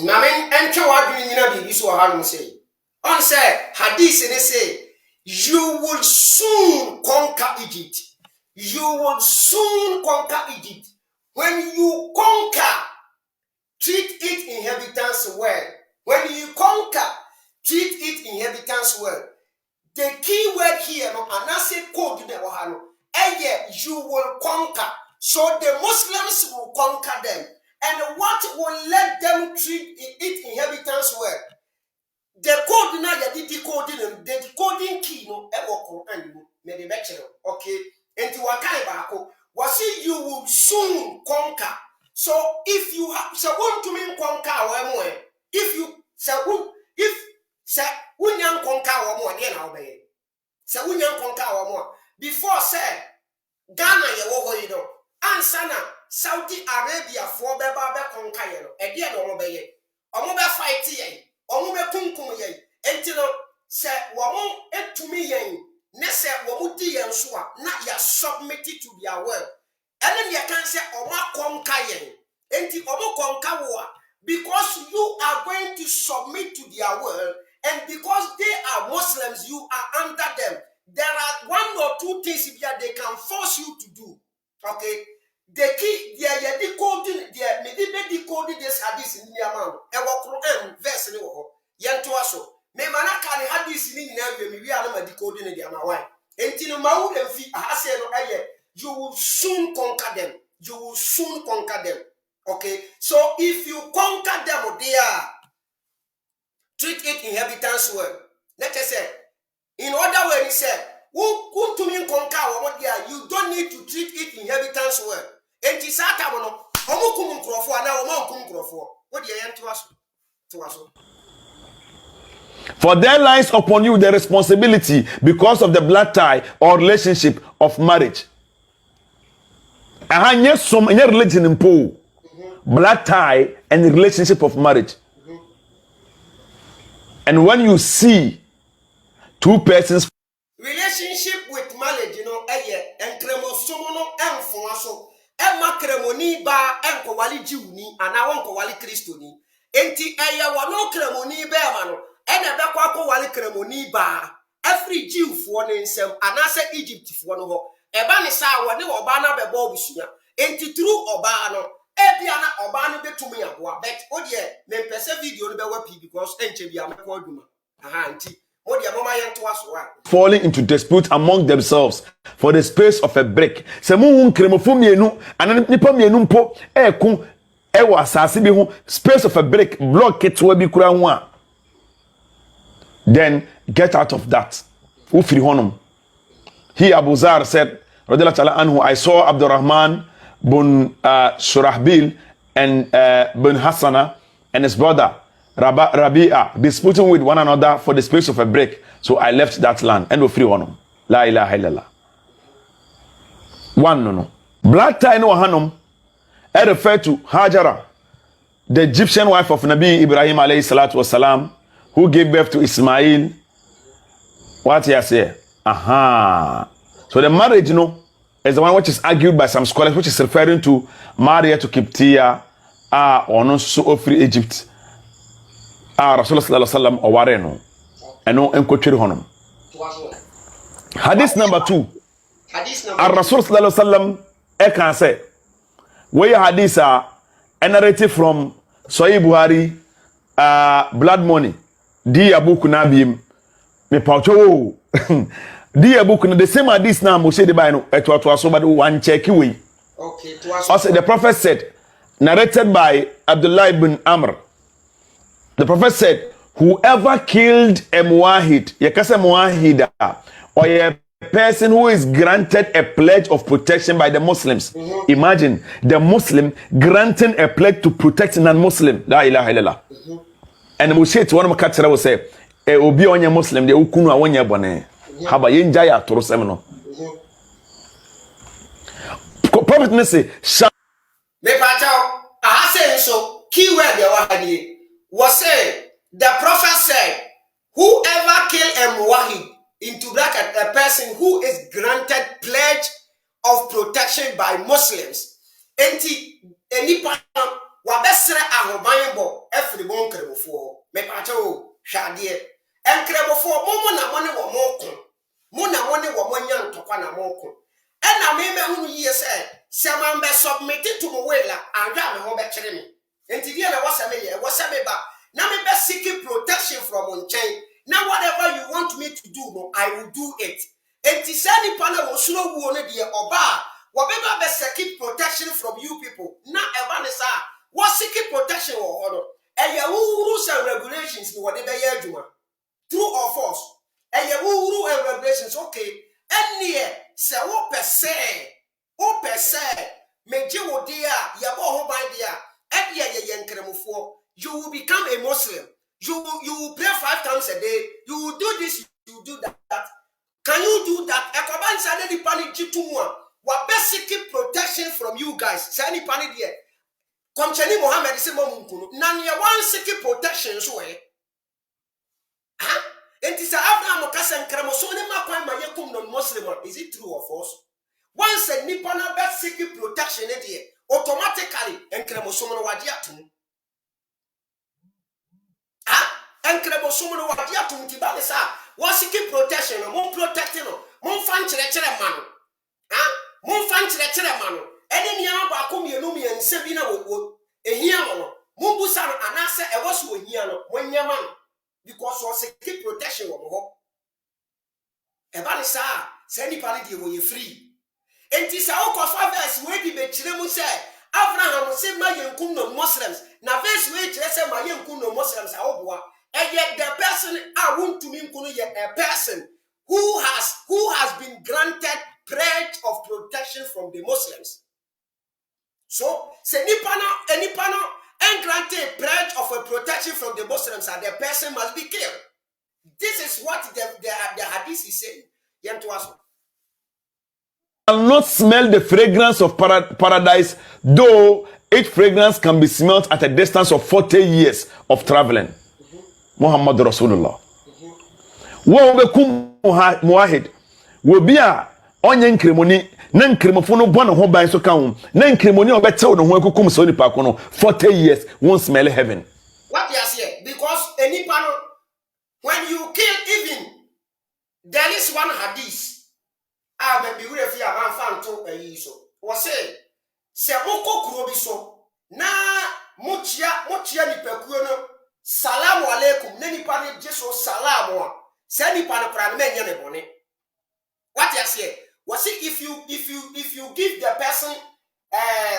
na men entwe wadwini nyina bibi so ha no say. On say hadith they say you will soon conquer Egypt. You will soon conquer Egypt. When you conquer, treat its inhabitants well. When you conquer, treat its inhabitants well. The key word here, no, and I say code you will conquer. So the Muslims will conquer them. And what will let them treat its inhabitants well? The code now the decoding key no and maybe okay. And to Wakaiba was it you will soon conquer. So if you have so want to mean conquer, if you if unyan conquer or more, then I'll be so unyan conquer or more. Before say Ghana ye wo ansana Saudi Arabia for beba conquer ye no e dia no be ye omo be fight ye omo be kunkum ye entino se wo mo etumi ye Nese womudi yensua na ya submitted to their will. And then you can say oma konka yen. Enti omo konka wa because you are going to submit to their will, and because they are Muslims, you are under them. There are one or two things that they can force you to do. Okay? The key, they decoding, they decoding this hadith in the amount. And what Quran verse in the Yantuaso. Me manaka hadith in the we are not decoding the amount. Until Maud and Fi Hasen, you will soon conquer them. You will soon conquer them. Okay, so if you conquer them, they are treat it inhabitants well. Let us say, in other words, he said, who to me conquer what they are, you don't need to treat it inhabitants well. And this atamono, homukum crofo, and now homukum crofo. What do you want to us? For there lies upon you the responsibility because of the blood tie or relationship of marriage. And yes, some in your religion in Paul. Blood tie and the relationship of marriage. And when you see two persons relationship with marriage, you know, and cremosomono and fonso, and macremoni ba and kowali Juni, and I want kowali Christoni. Enti wano cremoni beamano, and a bakwako wali cremoni ba, every Jew for one in some, and I say Egypt for one of Ebanisa, when they were banner by Bobby Suya, enti true obano. Ebiana obani betumi aboa bet odie me pese video no be wapi because enche bia me ko aduma aha nti odie mama yento aso a falling into dispute among themselves for the space of a break. Se mu hu nkremofo mienu anan nipa mienu mpo eku ewo asase bi hu space of a break block it we bi kura hu a, then get out of that. Ufiri honum. He Abu Zar said radiyallahu ta'ala anhu, I saw Abdurrahman bin Shurahbil and bin Hassana and his brother Rabi'a disputing with one another for the space of a break. So I left that land and we free one. La ilaha illallah. One no. Black tie no hanum. I refer to Hajara, the Egyptian wife of Nabi Ibrahim alayhi salatu wasalam, who gave birth to Ismail. What you say? Aha. So the marriage, you know, is the one which is argued by some scholars, which is referring to Maria to Kiptia, or no so free Egypt, Rasulullah sallallahu alaihi wasallam or Wareno, and no encourage honum. Hadith number 2. Rasul sallallahu alaihi wasallam can say, where hadith a narrative from Sahih Buhari, blood money, di Abu Kunabim, me paucho. Dear book, the same as this now, Moshe the Bino, but one check away. Okay, also, the prophet said, narrated by Abdullah ibn Amr, the prophet said, whoever killed a muwahid, yakasa muwahida, or a person who is granted a pledge of protection by the Muslims. Imagine the Muslim granting a pledge to protect non-Muslim. La ilaha illallah. And Moshe to one of the will say, obi onye Muslim, de ukunu awonye bone. Haba yenjaya toro semino. Prophet Nisi me pachao ahase so keyword ya wahadi was say the prophet said whoever kill a muwahid into bracket a person who is granted pledge of protection by Muslims enti enipa wabesre ahobanbo efri bon kremofo me pachao hwade enkremofo momo na mone wo moko mo na mone wo monya ntokwa na moko ena me hunu yie se man be submit to mo wela anwa me ho be kire me enti die na wasa me ba na me be seek protection from unchain. Now whatever you want me to do, I will do it. Enti sani pana wo suro wu ne de oba wo be ba seek protection from you people. Na eba ne sa wo seek protection wo hono eye rules and regulations ni wo de be ye adwuma. True or false? Eye rules and regulations okay. Any se wo pese meje wo dia ya bo ho ban dia eye ye nkremofo. You will become a Muslim. You will pray 5 times a day. You will do this, you will do that. Can you do that? Ekoban say any panic jitumwa. Wa basic protection from you guys. Say any panic there. Komcheni Muhammad say mo munkunu. Na ne one seek protection so eh. Enti sa Abraham kasa nkramoso ne makwan ma yekum no Muslim. Is it true or false? Once a nipa na be seek protection e dey, automatically nkramoso no wade atum. Nkramoso no wade atum ti ba sa, what seek protection no, mon protect no, mon fan kire man no. Mon fan kire man no. Eni niam ba ko mienu mi ense bi na wo ehia no. Mon busa no anase e wo so ohia no, mon nyama no. Because we seek protection wo ho. Eba sa ni pa ne dey wo ye free. Enti sa o ko fa verse we di be kire mu say Abraham say ma yenkum no Muslims. Na verse we kire say ma yenkum no Muslims a oboa. And yet the person I want to mean a person who has been granted pledge of protection from the Muslims. So say nipano and granted pledge of a protection from the Muslims, and the person must be killed. This is what the hadith is saying. Shall not smell the fragrance of paradise, though each fragrance can be smelt at a distance of 40 years of traveling. Muhammad Rasulullah. Wo be kum muahid. Wo bia onye nkremoni na nkremofo no bɔ ne ho ban so ka ho. Na nkremoni obetew ne ho akukum so nipa ko no 40 years won't smell heaven. What you say? Because any panel, when you kill even, there is one hadith. Maybe we have a man found to a year so. Was say, se moko kurobi so na mochia ni pekuno. Salamu alaikum. Neni pani jeso salamu. Seni pani pranme nyane bone. What you say? Was it if you give the person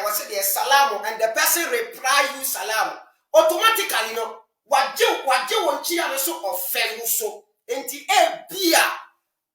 was it the salamu and the person reply you salamu, automatically you know waje wonchi ane so offend so. Enti bia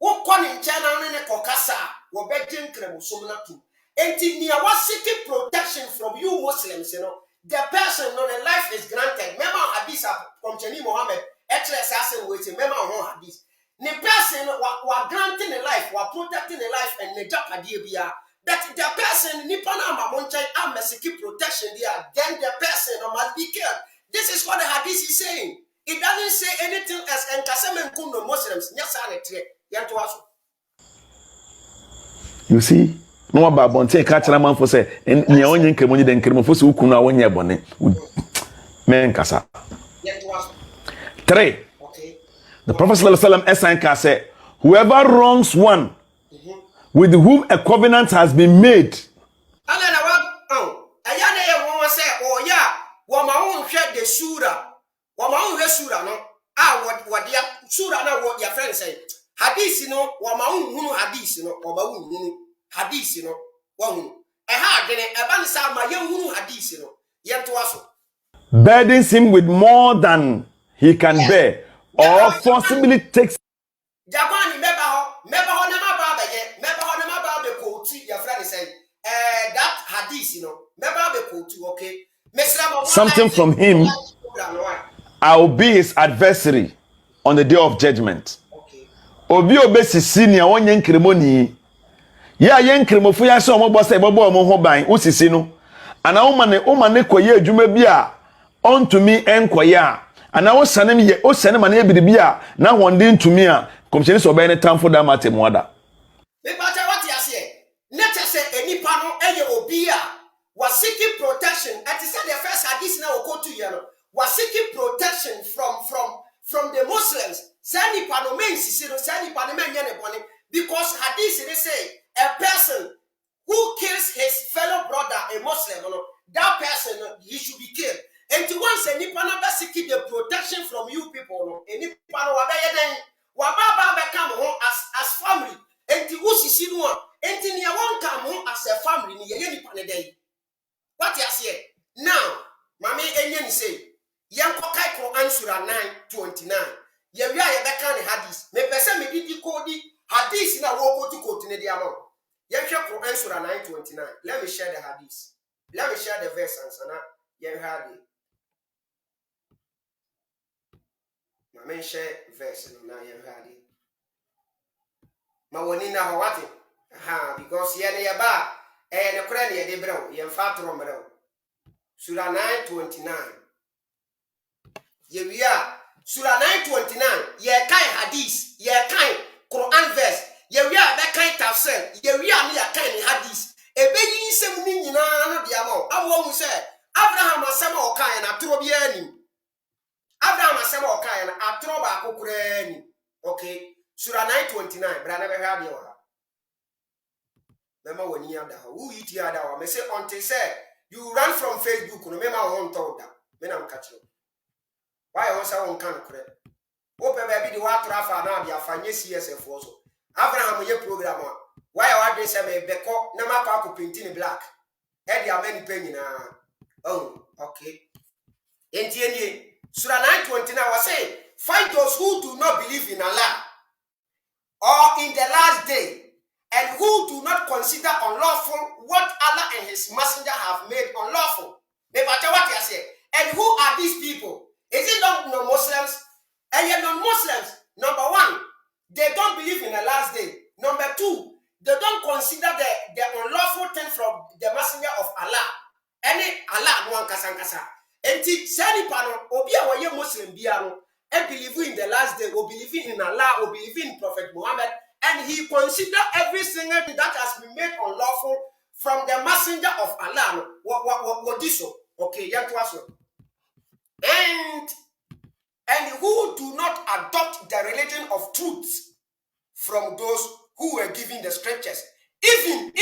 wo koni nchana ne kokasa wo beje nkremu so na tu. Enti niya wasiki protection from you Muslims, you know. The person on a life is granted. Remember hadith from Cheni Muhammad. Actually, assassin waiting. Remember on hadith. The person were granting a life, were protecting a life, and the Japadibia. That the person Nipana Mamonchai and Mesiki protection there. Then the person must be killed. This is what the hadith is saying. It doesn't say anything else. And Kasemen Kuno Muslims. You see? No about bonte catcher man for say and near onion cremoni then cremofo so kunu a wonye bone men kasa. 3. The Prophet sallallahu alaihi wasallam say whoever wrongs one with whom a covenant has been made. Hadith no wa maunhunu hadith no wa maunhunu hadith no wa hunu dene eba nsa ma yenhunu hadith no yento aso Burdens him with more than he can bear or forcibly takes Jabani meba ho na ma ba be ko tu your friend say that hadith no meba be ko tu okay something from him. I will be his adversary on the day of judgment. Obi obesi senior onye nkremoni ya ye nkremofo ya se omo bosa ebobo omo ho ban usisi no ana wo mane koye adwuma bi a ontumi enkoye a ana wo sanem ye o sane mane ebiribi a na honde ntumi a komcheni so obaye ne tamfo da matem wada me pata what you say let us say enipa no eye obi a was seeking protection at say the first hadith na okotu ye no was seeking protection from the Muslims. Sani panomen sisiro sani panomen nyane bone because hadith they say a person who kills his fellow brother a Muslim, that person he should be killed. And to once any pana basically the protection from you people, any pana wabaya then wababa become home as family. And to usisi no and to near one come home as a family ni any pana day. What you say now, Mami Enyen say Yanko Kai Quran Surah 9:29. Ye wi aye beka ne hadith me pese me didi kodi hadith na wo ko tu ko tine dia mo ye hwe Quran Surah 9:29. Let me share the hadith, let me share the verse and sana ye hadi ma men share verse no na ye hadi ma woni na ho wate because ye ne ye ba ne kora ne ye de brew ye mfa tro brew Surah 9:29 ye wi a Surah 929, ye kai hadith, ye kai Quran verse, ye we are that kind tafsir, ye we are me a kind hadith. E be yin sem ni nyina no dia ma. Awo hu say Abraham asem o kai na atro bia anim. Abraham asem o kai na atro ba akokura anim. Okay. Surah 929, bra na be hwa de wa. Mema woni ada ho. Who eat ya da wa? Me say until say you run from Facebook no mema won told that. Me na mka chiro. Why you say won kan kure? Ope baby di wa trafa na bia fanye CSF also. Abraham ye program a. Why you dey say me beko na makwa ko paint in black. Head ya many penny na. Oh, okay. Entieni Surah 929 was say, find those who do not believe in Allah or in the last day, and who do not consider unlawful what Allah and His Messenger have made unlawful. What you say? And who are these people? Is it not non-Muslims? And yet non-Muslims, number one, they don't believe in the last day. Number two, they don't consider the unlawful thing from the Messenger of Allah. Any Allah no kasa. Enti sani pano obi a waye Muslim biaro and believe in the last day, or believe in Allah, or believe in Prophet Muhammad, and he consider every single thing that has been made unlawful from the Messenger of Allah. What this so? Okay, and who do not adopt the religion of truth from those who were given the scriptures. Even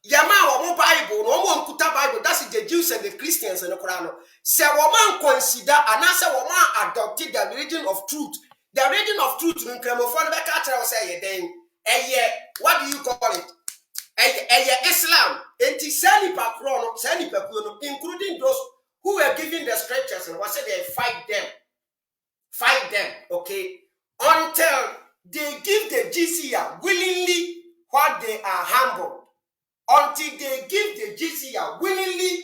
Yama Bible, no Kuta Bible, that's the Jews and the Christians and the Quran. Say woman consider and answer woman adopted the religion of truth. The religion of truth in Cremophone Becatra say then what do you call it? Islam, including those who were given the scriptures and was said they fight them, okay, until they give the jizya willingly while they are humble. Until they give the jizya willingly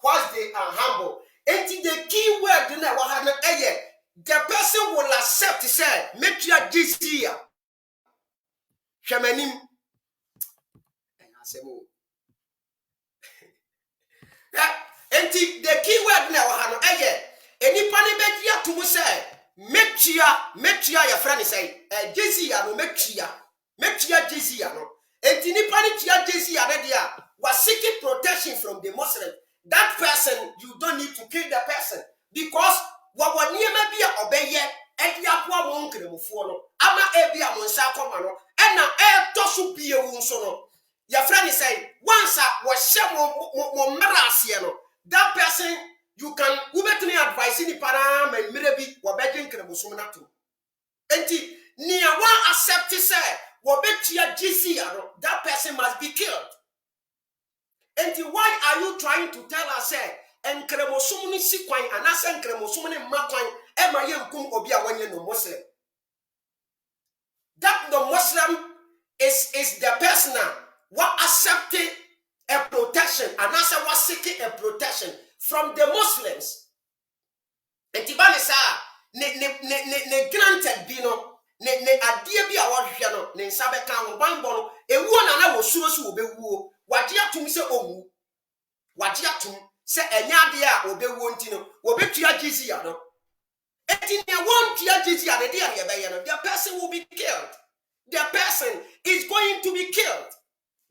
whilst they are humble. Until the key word in the person will accept to say, make your jizya. Shamanim. Until the key word now, any panibet to say, make your friend say, jizya no make your jizya no. And was seeking protection from the Muslim. That person, you don't need to kill the person because what would near be obey yet and Yapua won't kill him. Ama Ebia Monsakomano and now air Tosu be a wounsono. Your friend is saying, once I was Shamo Marasiano. That person, you can ubet me advice in the param and maybe or begging Kremusumatu. And near one accept to say, that person must be killed. And why are you trying to tell us and kremosumuni sikwan and asen kremosumuni makwan emayem kum obia wanye no Muslim? That the Muslim is the person what accepted a protection and also was seeking a protection from the Muslims. And Tibanisa ne granted bino. Ne adie bi a wohwe no ne nsabe kan ho banbo no ewuo na wo suro so obewuo wagye atum se omu wagye atum se enya ade a obewuo ntino obetua jizia no enti ne won tua jizia ne de ya be ye no the person will be killed. The person is going to be killed.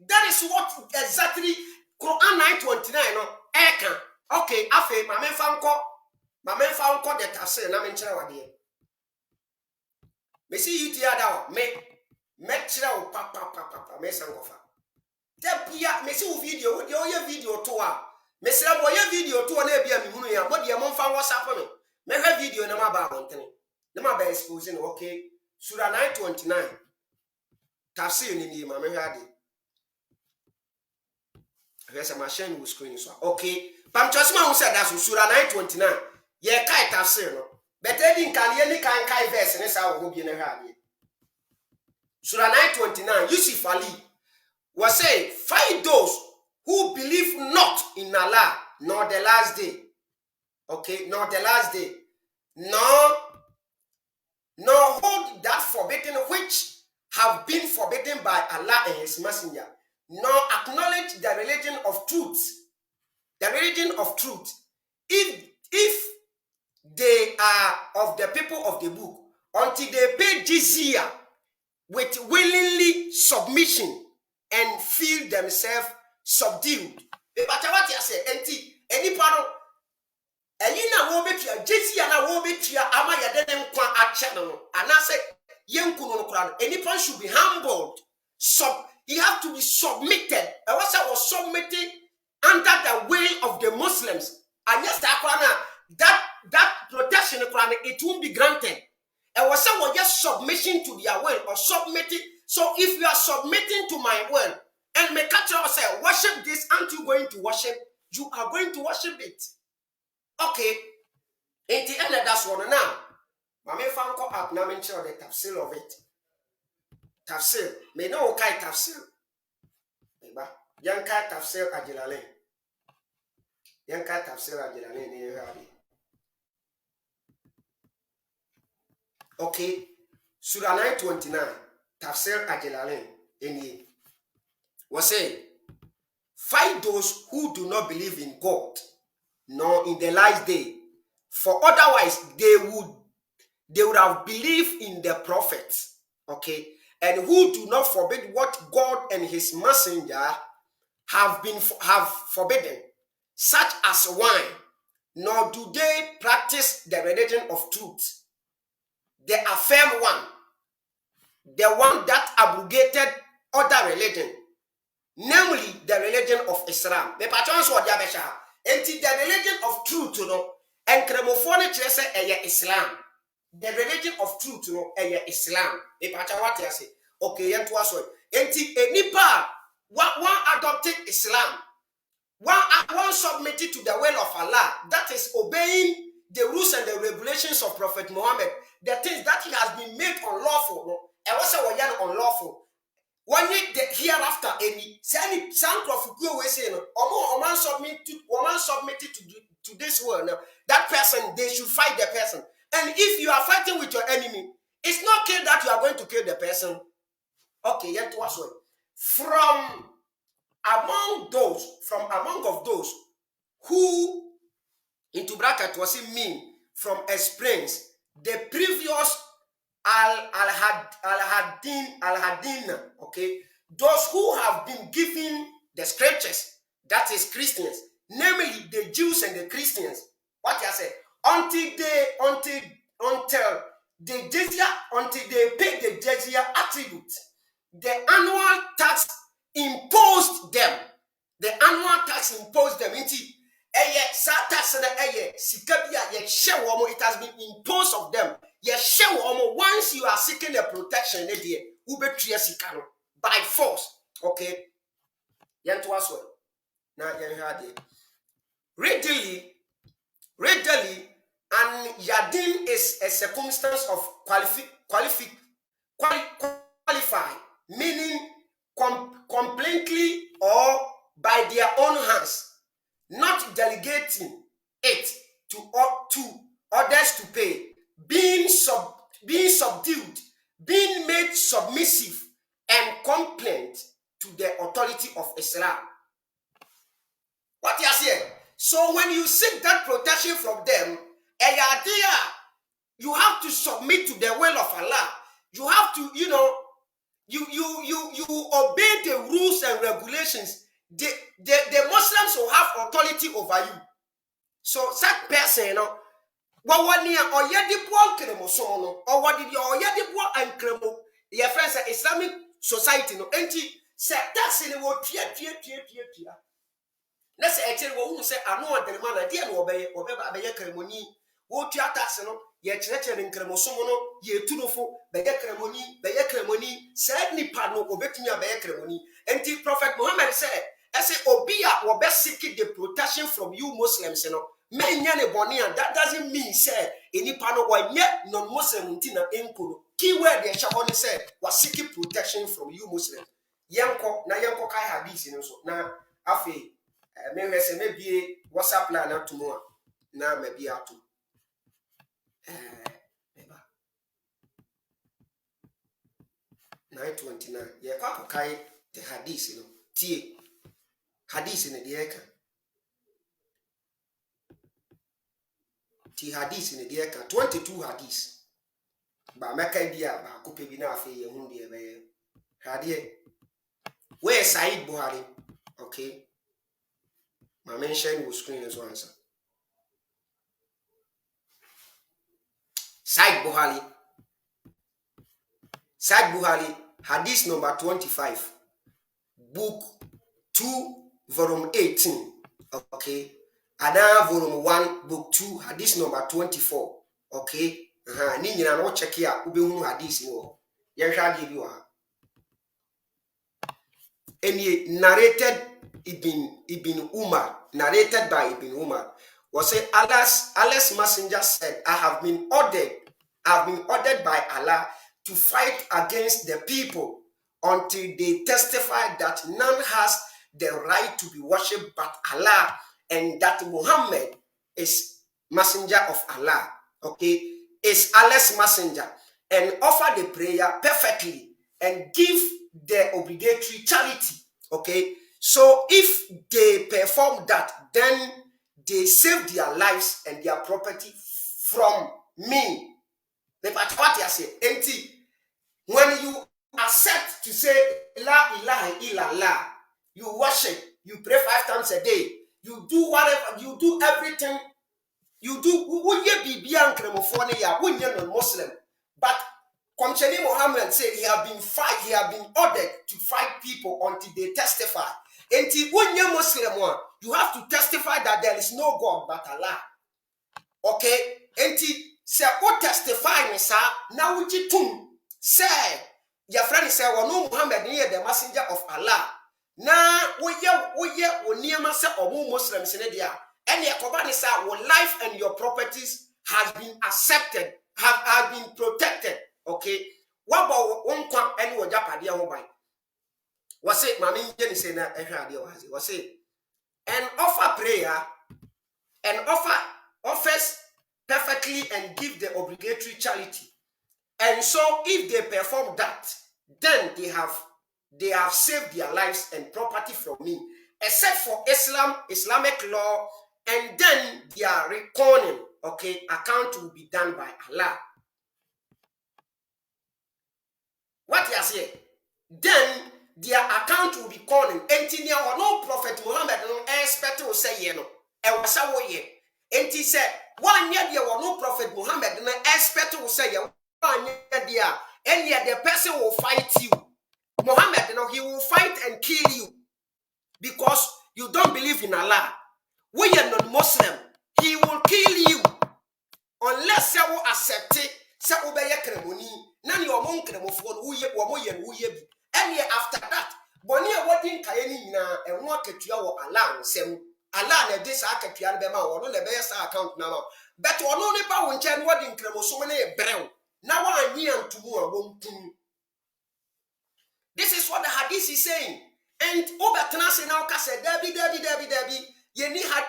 That is what exactly Quran 929 no eka. Okay, afi ma menfa nko the tafsir na menkyere wade. Me see you Daawah me chira o papa me sangofa tepia me see o video wo de o video to a me sira bo ye video to na bia me hunu ya bo de mo mfa WhatsApp me hwe video na ma ba hontene na ma ba expose no. Okay, Surah 929 tafsir ni ma me hwe ade hwe ma share no screen so. Okay, pam chosima hu say that Surah 929 ye kai tafsir no. But then can you can verse and how will be in a Surah 929, Yusuf Ali was saying, find those who believe not in Allah, nor the last day. Okay, nor the last day. Nor hold that forbidden which have been forbidden by Allah and His Messenger. Nor acknowledge the religion of truth. The religion of truth. If they are of the people of the book, until they pay jizya with willingly submission and feel themselves subdued. But what you say, any part na wo betua jizya na wo betua ama yede ne nkwa ache no anase yenkunu no kura no anyone should be humbled. He have to be submitted. And what was submitted under the will of the Muslims. And yes, that protection it won't be granted. And what was just submission to their will or submitting. So if you are submitting to my will and may catch yourself, worship this, aren't you going to worship? You are going to worship it. Okay. In the end, that's one now. Mame fanko up now mention the tafsir of it. Tafsir. Me no kai tafsir. Eba. Yan kai tafsir ajilale. Yan kai tafsir ajilale ni yari. Okay. Surah 929. Tafsir ajilale. Eni. Was say, fight those who do not believe in God, nor in the last day. For otherwise, they would have believed in the prophets, okay, and who do not forbid what God and His messenger have forbidden, such as wine, nor do they practice the religion of truth, the affirmed one, the one that abrogated other religion, namely the religion of Islam. The religion of truth, you know. And cremophone say Islam. The religion of truth, you know, Islam. What I say? Okay, and to us. Any part one adopted Islam, one submitted to the will of Allah. That is obeying the rules and the regulations of Prophet Muhammad. The things that he has been made unlawful, no, and also unlawful. One year hereafter, any sound of go away saying, or submitted to this world. Now, that person, they should fight the person. And if you are fighting with your enemy, it's not clear that you are going to kill the person. Okay, yet was one. From among those who, into bracket was it mean from experience, the previous al-Hadin, okay, those who have been given the scriptures, that is Christians, namely the Jews and the Christians. What I say? Until they pay the jizya attribute, the annual tax imposed them. The annual tax imposed them into it has been imposed of them. Once you are seeking the protection, by force. Okay. Now readily, and yadin is a circumstance of qualify, meaning completely or by their own hands, not delegating it to others to pay, being subdued, being made submissive and compliant to the authority of Islam. What you are saying? So when you seek that protection from them, you have to submit to the will of Allah. You have to, you obey the rules and regulations. The Muslims will have authority over you. So that person, what one year or yedipo kremo so or what did your yedipo and kremo? Your friends are Islamic society no enti say that's in the word tia. Let's say actually who say I know the man idea no obey kremoni. Wo tia tax no ye church in kremo so no ye tunofo be kremoni said ni pa no obetumi abeye kremoni. Enti Prophet Muhammad said I say obia wo be seek the protection from you Muslims that doesn't mean say any pano or yet non-Muslim until enko. Keyword the Shabon said was seeking protection from you Muslims. Yanko kai hadith in so na afi maybe WhatsApp plan tomorrow. Na maybe atu. 929. Yeah, kwa kai the hadith no. Tie hadith in the eka. ti hadith ne de ka 22 hadith ba meka dia ba ko pe bi na afi ye hu de be hade where Said Buhari okay my mention will screen as answer Said Buhari hadith number 25 book 2 volume 18 okay and volume 1 book 2 hadith number 24 okay ni nyina no check ya ubehunu hadith ni wo ye hwa de bi wa any narrated Ibn Umar narrated by Ibn Umar was say Allah's messenger said I have been ordered by Allah to fight against the people until they testify that none has the right to be worshipped but Allah and that Muhammad is messenger of Allah, okay, is Allah's messenger, and offer the prayer perfectly and give the obligatory charity, okay. So if they perform that, then they save their lives and their property from me. But what you say, when you accept to say La ilaha illallah, you worship, you pray 5 times a day, you do whatever, you do everything, you do wouldn't be non-Muslim. But Komcheni Muhammad said he have been ordered to fight people until they testify. Until when you're Muslim, you have to testify that there is no God but Allah. Okay? Until say what testify sir, now which you say your friend say well no Muhammad near the messenger of Allah. Na we near say or Muslims in India. And your company say your life and your properties has been accepted, have been protected. Okay. What about one kwam any wo japade ho ban? Was say mama nje say na ehwade was say and offer prayer and offers perfectly and give the obligatory charity. And so if they perform that, then they have saved their lives and property from me, except for Islamic law, and then their reckoning, okay, account will be done by Allah. What you say? Then their account will be calling. Engineer or no Prophet Muhammad no expect to say no. And was a way. And he said, 1 year there was no Prophet Muhammad no expect to say 1 year there. And yet the person will fight you. Muhammad, you know, he will fight and kill you because you don't believe in Allah. We are not Muslim. He will kill you unless you accept it. Say obey kremoni. Now you are monk kremofo uye and after that, boni a wedding kayeni na and what ketua wo Allah nsem. Allah na this akatua be ma wo no na be sa account na ma. But wo no ne ba wo nche wedding kremoso na e brew. Na wa anyi antumu a wontum. This is what the hadith is saying. And Obertana say now kase Debbie. Ye ni had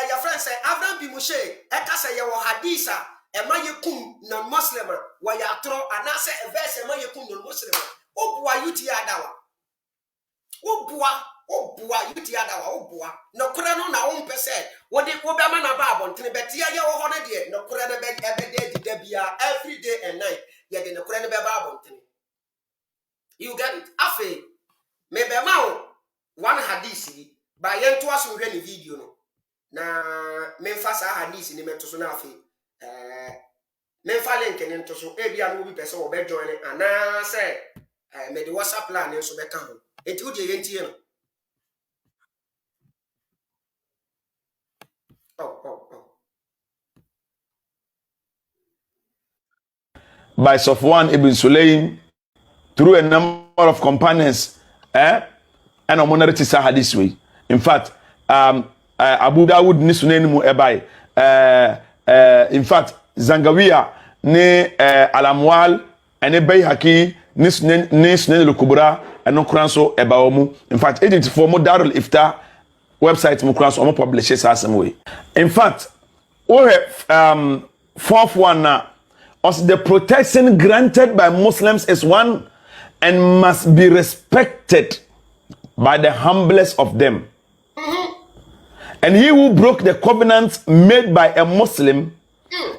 your friend say Abraham bi Moshe e kase ye wo haditha e ma ye kum non Muslim wa ya tro anase e verse e ma ye kum non Muslim. Obua yuti adawa. Obua yuti adawa obua. No kura no na won pese. Wo de wo be ma na ba abontene betia ye wo hono de no kura na be de bia every day and night. Ye de no kura na be ba abontene. You get it? Afe me be ma one hadith ba ye nto aso hwe ni video no. Na me mfa sa hadith ni me to so na afe. Me mfa link ni nto so e bia no bi pese wo be join ana say me the WhatsApp plan so be ka ho. Enti wo de ye ntie no. By Safwan ibn Sulaym through a number of companions, and a monarchy saha this way. In fact, Abu Dawud ni sunenimu ebai. In fact, Zangawiya ni Alamwal and Bayhaqi ni sunen al-Kubra and no Quranso ebaomu. In fact, agent for Darul Ifta website mu Quranso omo publishes as way. In fact, fourth one now. As the protection granted by Muslims is one and must be respected by the humblest of them. And he who broke the covenant made by a Muslim,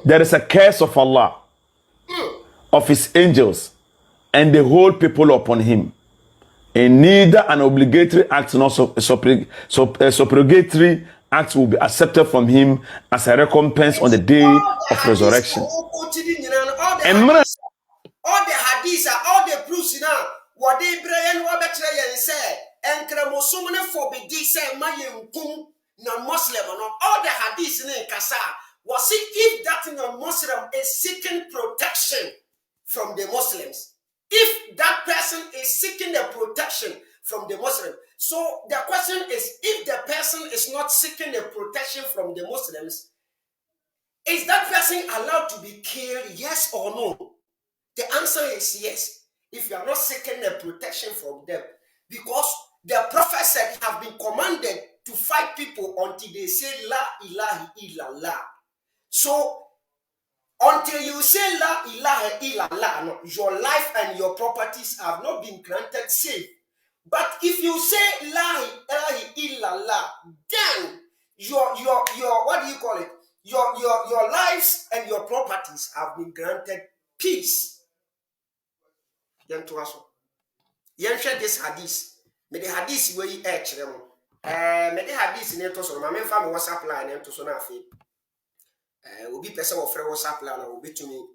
there is a curse of Allah, of his angels, and the whole people upon him. And neither an obligatory act nor supererogatory act will be accepted from him as a recompense on the day of resurrection. And all the hadiths, all the proofs now, what they bring what better and say, and Kramosumane forbid say, Mayim Kum, non Muslim, all the hadiths in Kasa. Was it if that non-Muslim is seeking protection from the Muslims? If that person is seeking the protection from the Muslim. So the question is, if the person is not seeking the protection from the Muslims, is that person allowed to be killed, yes or no? The answer is yes. If you are not seeking the protection from them, because the Prophet said, have been commanded to fight people until they say La ilaha illallah. So until you say La ilaha illallah, your life and your properties have not been granted safe. But if you say La ilaha illallah, then your what do you call it? Your lives and your properties have been granted peace. Yen to aso. Yen share this hadith. Me the hadith we kyerɛ mo. Me the hadith ne to so ma me fa me WhatsApp line ne to so na afi. Obi pese wo frɛ WhatsApp line na obi tumi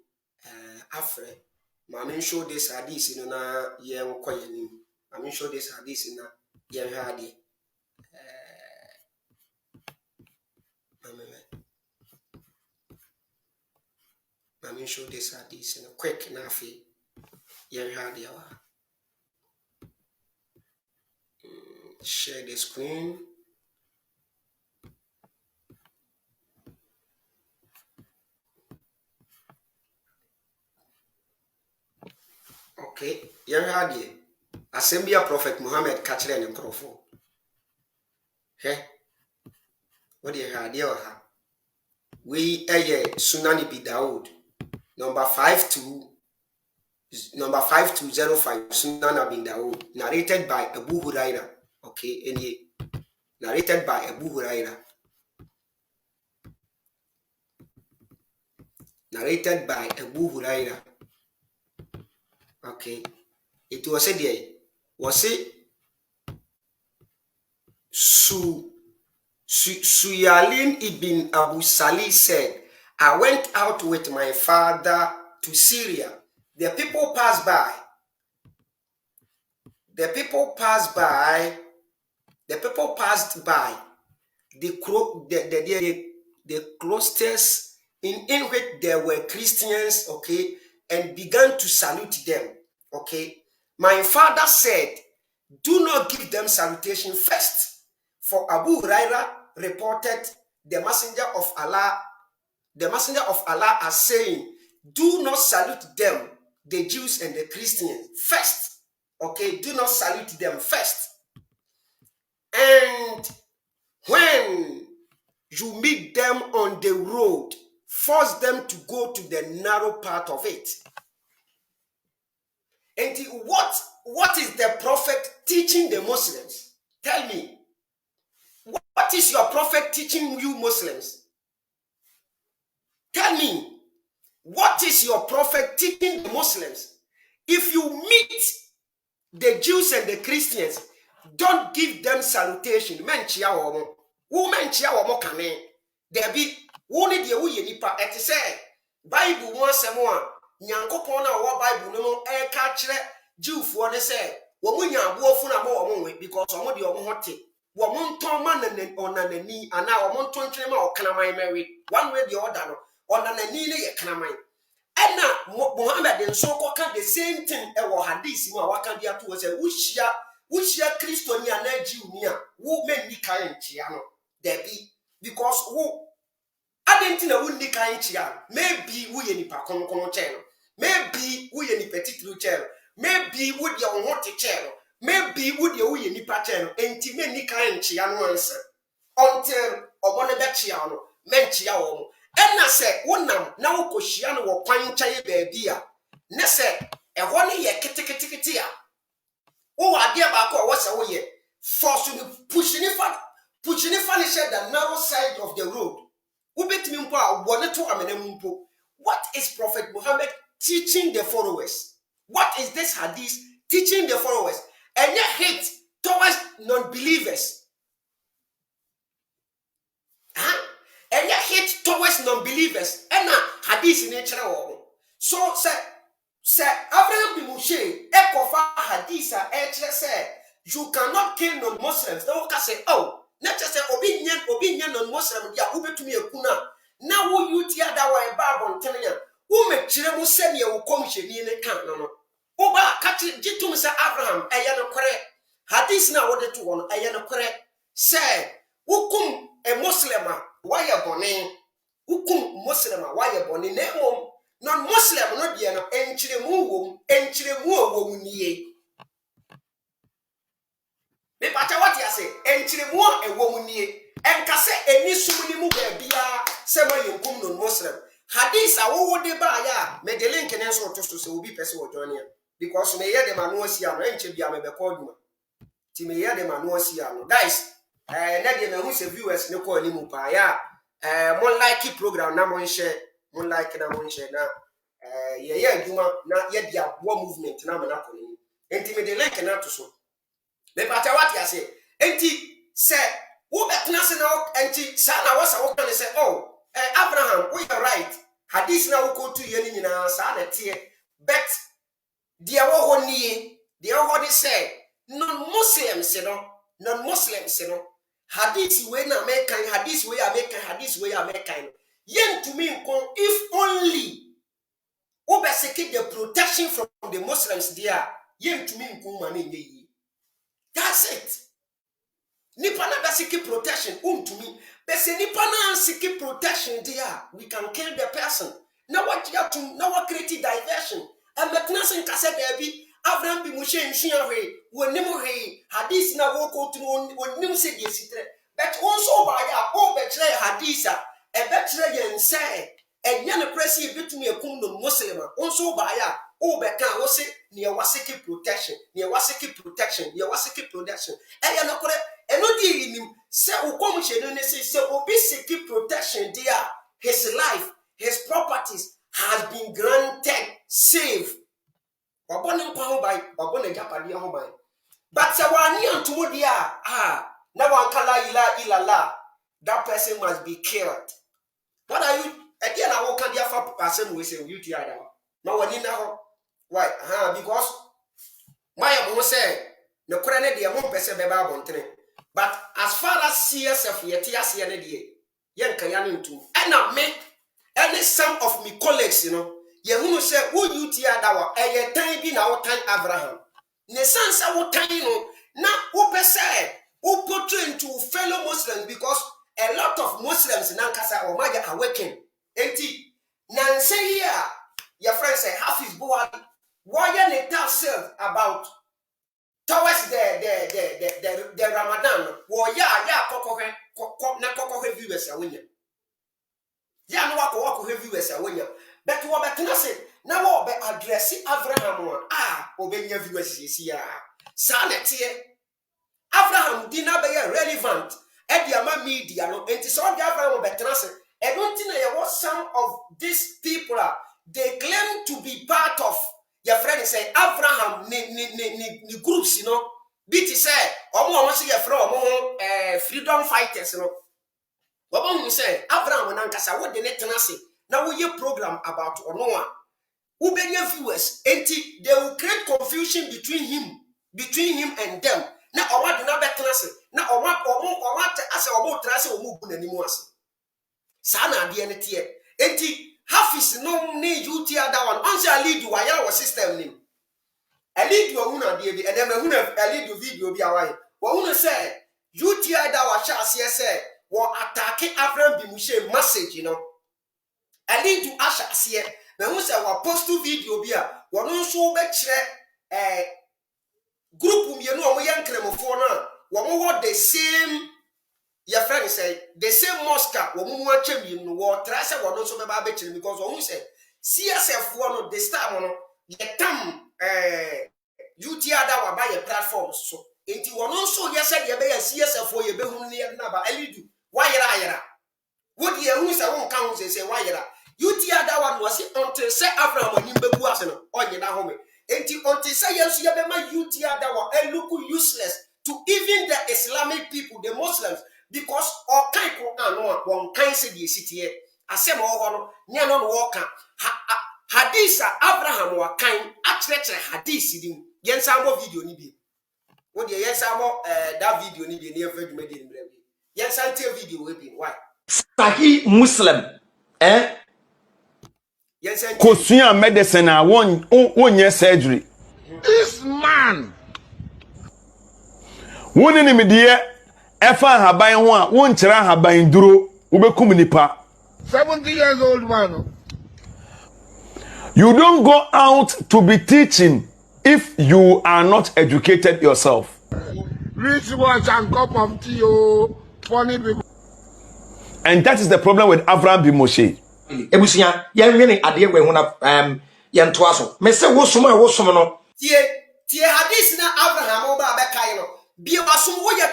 afrɛ. Ma me show this hadith no na yen kɔ yanim. Ma me show this hadith na yen hwɛ ade. Let me show this hadith in a quick nafi. Share the screen. Okay, Assembly of Prophet Muhammad Kachre and Krofo. Hey, what do you have? We Sunani Bi Daawud. Number 5205 Sunan Abi Daawud, narrated by Abu Huraira. Okay, narrated by Abu Huraira. Narrated by Abu Huraira. Okay, it was said there. Was it Suyalin ibn Abu Salih said, I went out with my father to Syria. The people passed by. The cloisters in which there were Christians, okay, and began to salute them, okay. My father said, do not give them salutation first. For Abu Huraira reported the messenger of Allah as saying, do not salute them, the Jews and the Christians, first. Okay, do not salute them first. And when you meet them on the road, force them to go to the narrow part of it. And what is the prophet teaching the Muslims? Tell me. What is your prophet teaching you Muslims? Tell me. What is your prophet teaching the Muslims? If you meet the Jews and the Christians, don't give them salutation. Menchia womo. Who menchia womo kame. There be only the way nipa et say Bible one semua. Nyankopon na wo Bible no e ka kire Jewfo ne say wo mu nya abofu na ma wo we because omo de omo hote. Wo mo nton ma onanani ana wo mo nton twene ma okanaman mewe. One way the other no. Onanani ne ye kanaman. Ena Muhammad and so koka the same thing e wo hadith mu a waka dia to say wuhia Kristo ni ana Jew ni a wo menni kan ntia no. There be because wo adentina wo nni kan ntia maybe wo ye nipa kono channel. Maybe wo ye nipa titru channel. Maybe wo de wo hote channel. Maybe wo de wo ye nipa channel. Enti menni kan ntia no answer until obone be chia no menchia wo mo. Ena se wonam na wo kohia no wo kwan kyaye baabi a ne se eho ne ye ketekete a wo ade ba ko wo se wo ye force ni push ni fa pushing furniture the narrow side of the road. What is Prophet Muhammad teaching the followers? What is this hadith teaching the followers? And yet hate towards non-believers. And yet hate towards non-believers. And now hadith in nature. So say Abraham bin Moshe ekofa hadith say you cannot kill non-Muslims. They will say, oh, not just say obedient non-Muslim dia ubetumi ekuna. Na wo yuti Daawah Bible ntenya. Wo mekire mu sɛ ne wo komhyeni ne kan no. Wo ba ka jitum sɛ Abraham ɛyɛ no kore. Hadith na wo de to wo no ɛyɛ no kore. Sɛ wokum a Muslim a wayɛ bɔne. Wokum Muslim a wayɛ bɔne na emom non-Muslim no deɛ no enkyiremu wom nie. Me pata what you say enkyiremu wom nie. Enka se eni sumuni mu ba bia se ma yinkum non-Muslim. Hadith a wo de ba ya me de link ne so to so obi pese wo join ya because me ye de manu asia no enche bia me be call duma. Ti me ye de manu asia no. Guys, na de me hu se viewers ne call ni mu pa ya mon like program na mon share na ye adwuma na ye dia bo movement na me na ko ni. Enti me de link na to so. Me pata what you say enti se wo betna se na enti sa na wo sa wo kan say oh Abraham, we are right. Hadith na wo ko tu ye ni nyina sa na tie. But dia wo ho nie, dia wo de say non-Muslims no. Hadith we na American, hadith we American. Yen to me if only we seek the protection from the Muslims there. Yen to me mani ye. That's it. Nipa na seek protection to me. But say nipa na seek protection there, we can kill the person. Now what you have to now create diversion. And maintenant sen kase baby Abraham bi Moshe nhia wonimu hadith na wo ko tunu wonimu se die sitre. But also by ya o betre hadith e betre yen say enya ne presi betumi ekum no Muslim also by ya o be kan wo se ne wasiki protection eya no kore eno di nim se ukom hye ne se obi seek protection there, his life, his properties has been granted save. Wabone kwa ho bai, wabone japade ho bai. But se wani antumo dia na wankala ila that person must be killed. What are you again? I will can dia fa person we say you tia da. Na wani na ho. Why? Because my mo say no kore ne dia mo pese be ba bontene. But as far as CSF yeti ase ne die yen kan ya ntu. And me and some of my colleagues, you know, Yehunu say, who you tia Daawah, a time be now time Abraham. Ne sense I will time no, now who say, who portray to fellow Muslims because a lot of Muslims in Nankasa or Maya awaken. Enti, Nancy here, your friend say, half his boy, why you tell self about towards the Ramadan, koko viewers are winning. Ya no wako viewers are winning. But what better say now what be address Abraham obenya viewers here. Sanity Abraham did not be relevant at the ama media no and so the Abraham better say I don't think there was some of these people they claim to be part of your friend say Abraham ni groups, you know. BT say omo say your friend freedom fighters, you know. What say Abraham nankasa what the net say now we hear program about Onoa. Who be your viewers? They will create confusion between him and them. Now I want to better say. Now I want to ask about trust or move anymore. Sana DNT. Half is no need you tear down. Once I lead you, I our system name. I lead you una DB and then I lead you video be away. What una say? You tear down shall say what attacking Abraham bi Moshe message, you know. I need to ask us here. Now, we say we post two video here. We don't show back group. You know, we young cremo for now. We want the same. Your friend say the same mosque. We want to change. We try say we don't show back because we say CSF one of the star one. The time you tear that we buy a platform. So enti wono so ye said ye be ya CSF ye be hu ne ye na ba alidu wayera wodi ye hu se won kan hu se wayera yuti ada one was until say Abraham ani bebu ase no onye na home enti until say yesu ye be ma yuti ada one look useless to even the Islamic people, the Muslims, because all kind of one kind of city asem no nya no walker hadith Abraham wa kind actually hadith dim yen samo video ni bi wo de yen samo that video ni bi na faduma de ni yen sante video we bi why Sahih Muslim yen sante Kosua medicine a won surgery. This man. Woni ni medie efa haban ho a won kira haban duro ubekum nipa. 70 years old man. You don't go out to be teaching if you are not educated yourself. Rich watch and cup of tea, oh, funny people. And that is the problem with Abraham bin Moshe. Ebusia yen wene ade we ho na yen to aso me se wo som no tie hadith na Abraham oba be kai no bie wasom wo ye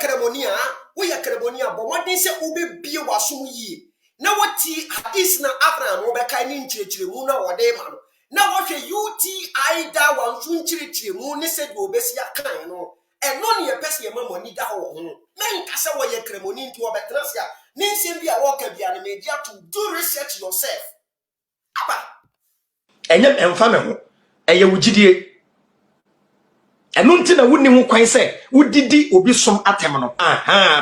kremonia bo modin se obe bie wasom yi na woti hadith na Abraham oba kai ni nchirechire mu na wode ma no na wo hwe UTI da wansu nchirechire mu ne se do obesi akan no eno ne ye pese ye mamoni da ho ho men kase wo ye kremoni nti wo betrasia ni nsem bia wo ka bia ne media to do research yourself aba enyem emfa me ho eye wugidie eno nti na wonni ho kwan se wudidi obi som atem no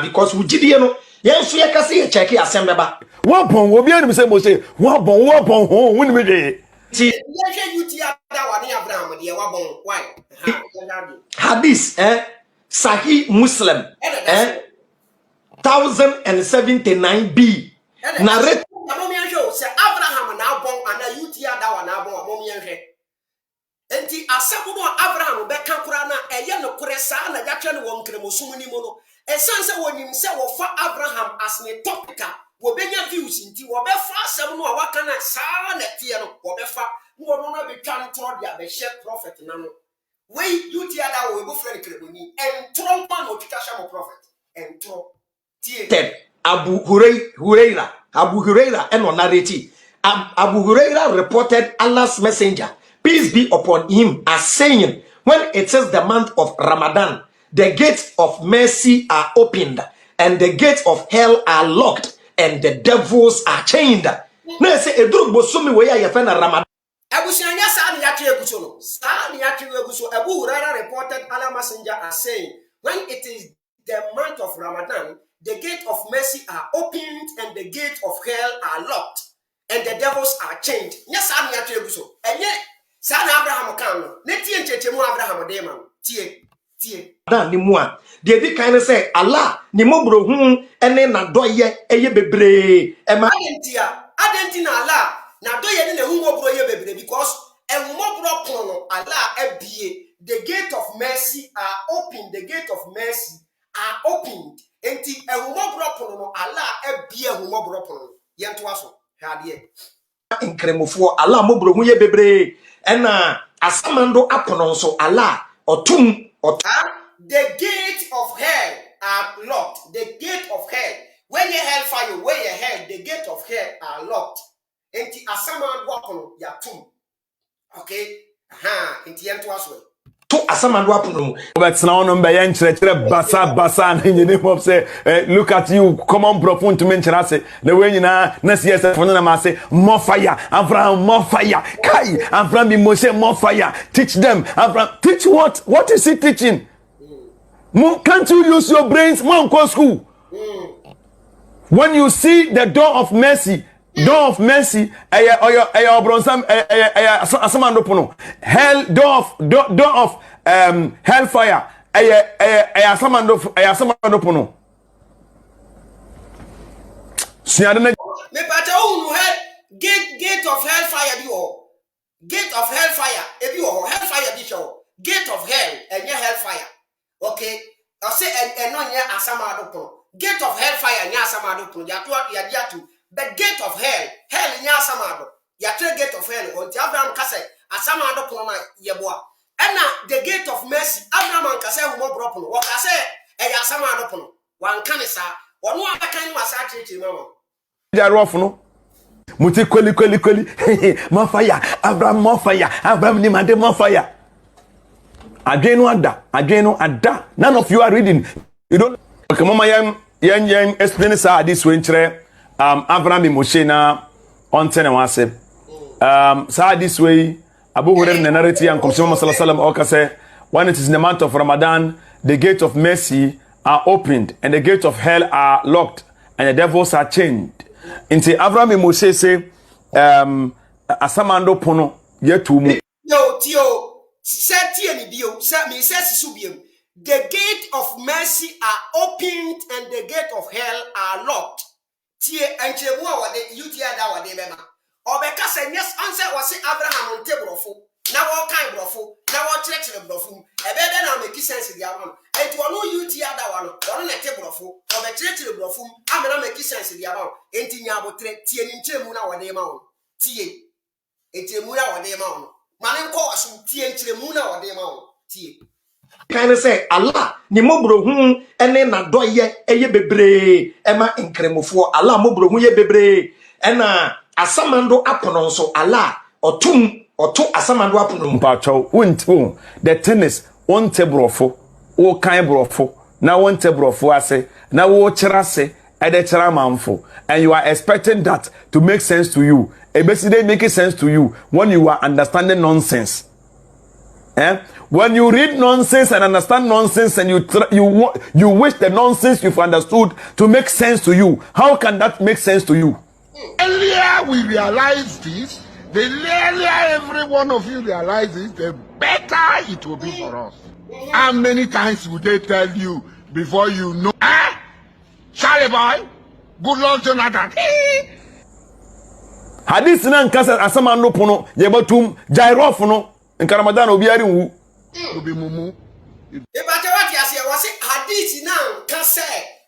because wugidie no yenso ye kase ye check asem beba Won pon obi ani say Moshe won pon ho woni me de ti ye hwe UTI da wa ne Abraham de wa bon why hadith Sahih Muslim 1079b narrate say Abraham na bon ana UTI da wa na bon mom yen hwe enti asebo no Abraham be kan kura na eye no kure sa na ya twa ne won kremosum ni mo no esanse wonim se wo fa Abraham as ne topica wo benya views nti wo be fa asem no a waka na sa na tie no wo be fa wo no na be twa ntro dia be share prophet na no we UTI da wo be friend kremoni entro pa no twita sha mo prophet entro tie Abu Huraira eno narrate Abu Huraira reported Allah's messenger, peace be upon him, as saying, when it is the month of Ramadan, the gates of mercy are opened, and the gates of hell are locked, and the devils are chained. Now say Edru Bosumi we ya yefena Ramadan. Abu Shanya sa ni yake eguso no. Sa ni yake eguso. Abu Huraira reported Allah messenger as saying, when it is the month of Ramadan, the gate of mercy are opened and the gate of hell are locked and the devils are chained. Yes, I'm here to so. And yet, son Abraham can let you mu Abraham demon. Tie. Dan ni mua. They be kind of say Allah ni mo bro hu ene na doye eye bebre. Ema Adentina Allah na doye ne hu mo bro ye bebre because en mo bro kono Allah ebie. The gate of mercy are opened. The gate of mercy are opened. Enti ehumobro pono no Allah ebie ehumobro pono yento aso hade enkremofo Allah mobro hu ye bebre ena asamando apono so Allah otum the gate of hell are locked. The gate of hell when you hell fire where you hell the gate of hell are locked. Enti asamando apono ya tum. Okay enti yento aso to asamando apono but now no be yen kire basa in the name of say look at you come on profund to mention say the way nyina na CSF no na ma say more fire Abraham more fire kai Abraham bin Moshe more fire teach them Abraham teach what is he teaching can't you use your brains man go school when you see the door of mercy obronsam asamando pono hell door of hellfire asamando pono siade na me pata unu hell gate of hellfire bi o gate of hellfire e bi o hellfire bi show gate of hell enye hellfire okay I say eno nya asamando pono gate of hellfire nya asamando pono ya diatu. The gate of hell nya asamado. Ya tre gate of hell. Unti Abraham kase asamado pono na yeboa. And the gate of mercy, Abraham and Kase who more broken. What I say, a Yasama open. One canisa, one more kind of massage, mama. They are rough, no? Muti kweli more fire. Abraham more fire. Abraham ni made more fire. Adwenu ada. None of you are reading. You don't. Okay, mama yan explain sa this way nchre Abraham Moshe na ontene wase. Sa this way Abu Hurairah na narrative and Komshe Muhammad sallallahu alaihi wasallam okase when it is in the month of Ramadan the gates of mercy are opened and the gates of hell are locked and the devils are chained. Inti Abraham Moshe say asamando pono yetumu. Yo tio say ni bio say me say sisubium. The gate of mercy are opened and the gate of hell are locked. Tie enchemu wa de yutia da wa de bema. Obeka say yes answer was Abraham on table of na wo kan brofo na wo church brofo ebede na make sense dia one enti wono yutia da wa no wono na table brofo obe church brofo amena make sense dia one enti nya abotre tie ni nchemu na wo de ma wo tie enchemu na wo de ma wo mane nko asum tie nchemu na wo de ma wo tie kind of say Allah ni mobro hu ene na doye eye bebre ema nkremofo Allah mobro hu ye bebre ena asamando apono so Allah oto asamando apono mpacho won't the tennis on tebrofo o kan brofo na won tebrofo ase na wo kirase e de kira manfo and you are expecting that to make sense to you basically making sense to you when you are understanding nonsense. When you read nonsense and understand nonsense and you wish the nonsense you've understood to make sense to you, how can that make sense to you? Earlier we realize this, the earlier every one of you realizes, the better it will be for us. How many times would they tell you before you know? Charlie boy, good Lord Jonathan. Hadith nan kasa asama no pono yebatum jairof no nka Ramadan obiari wu obi mumu ebate wati ase wase hadith nan kasa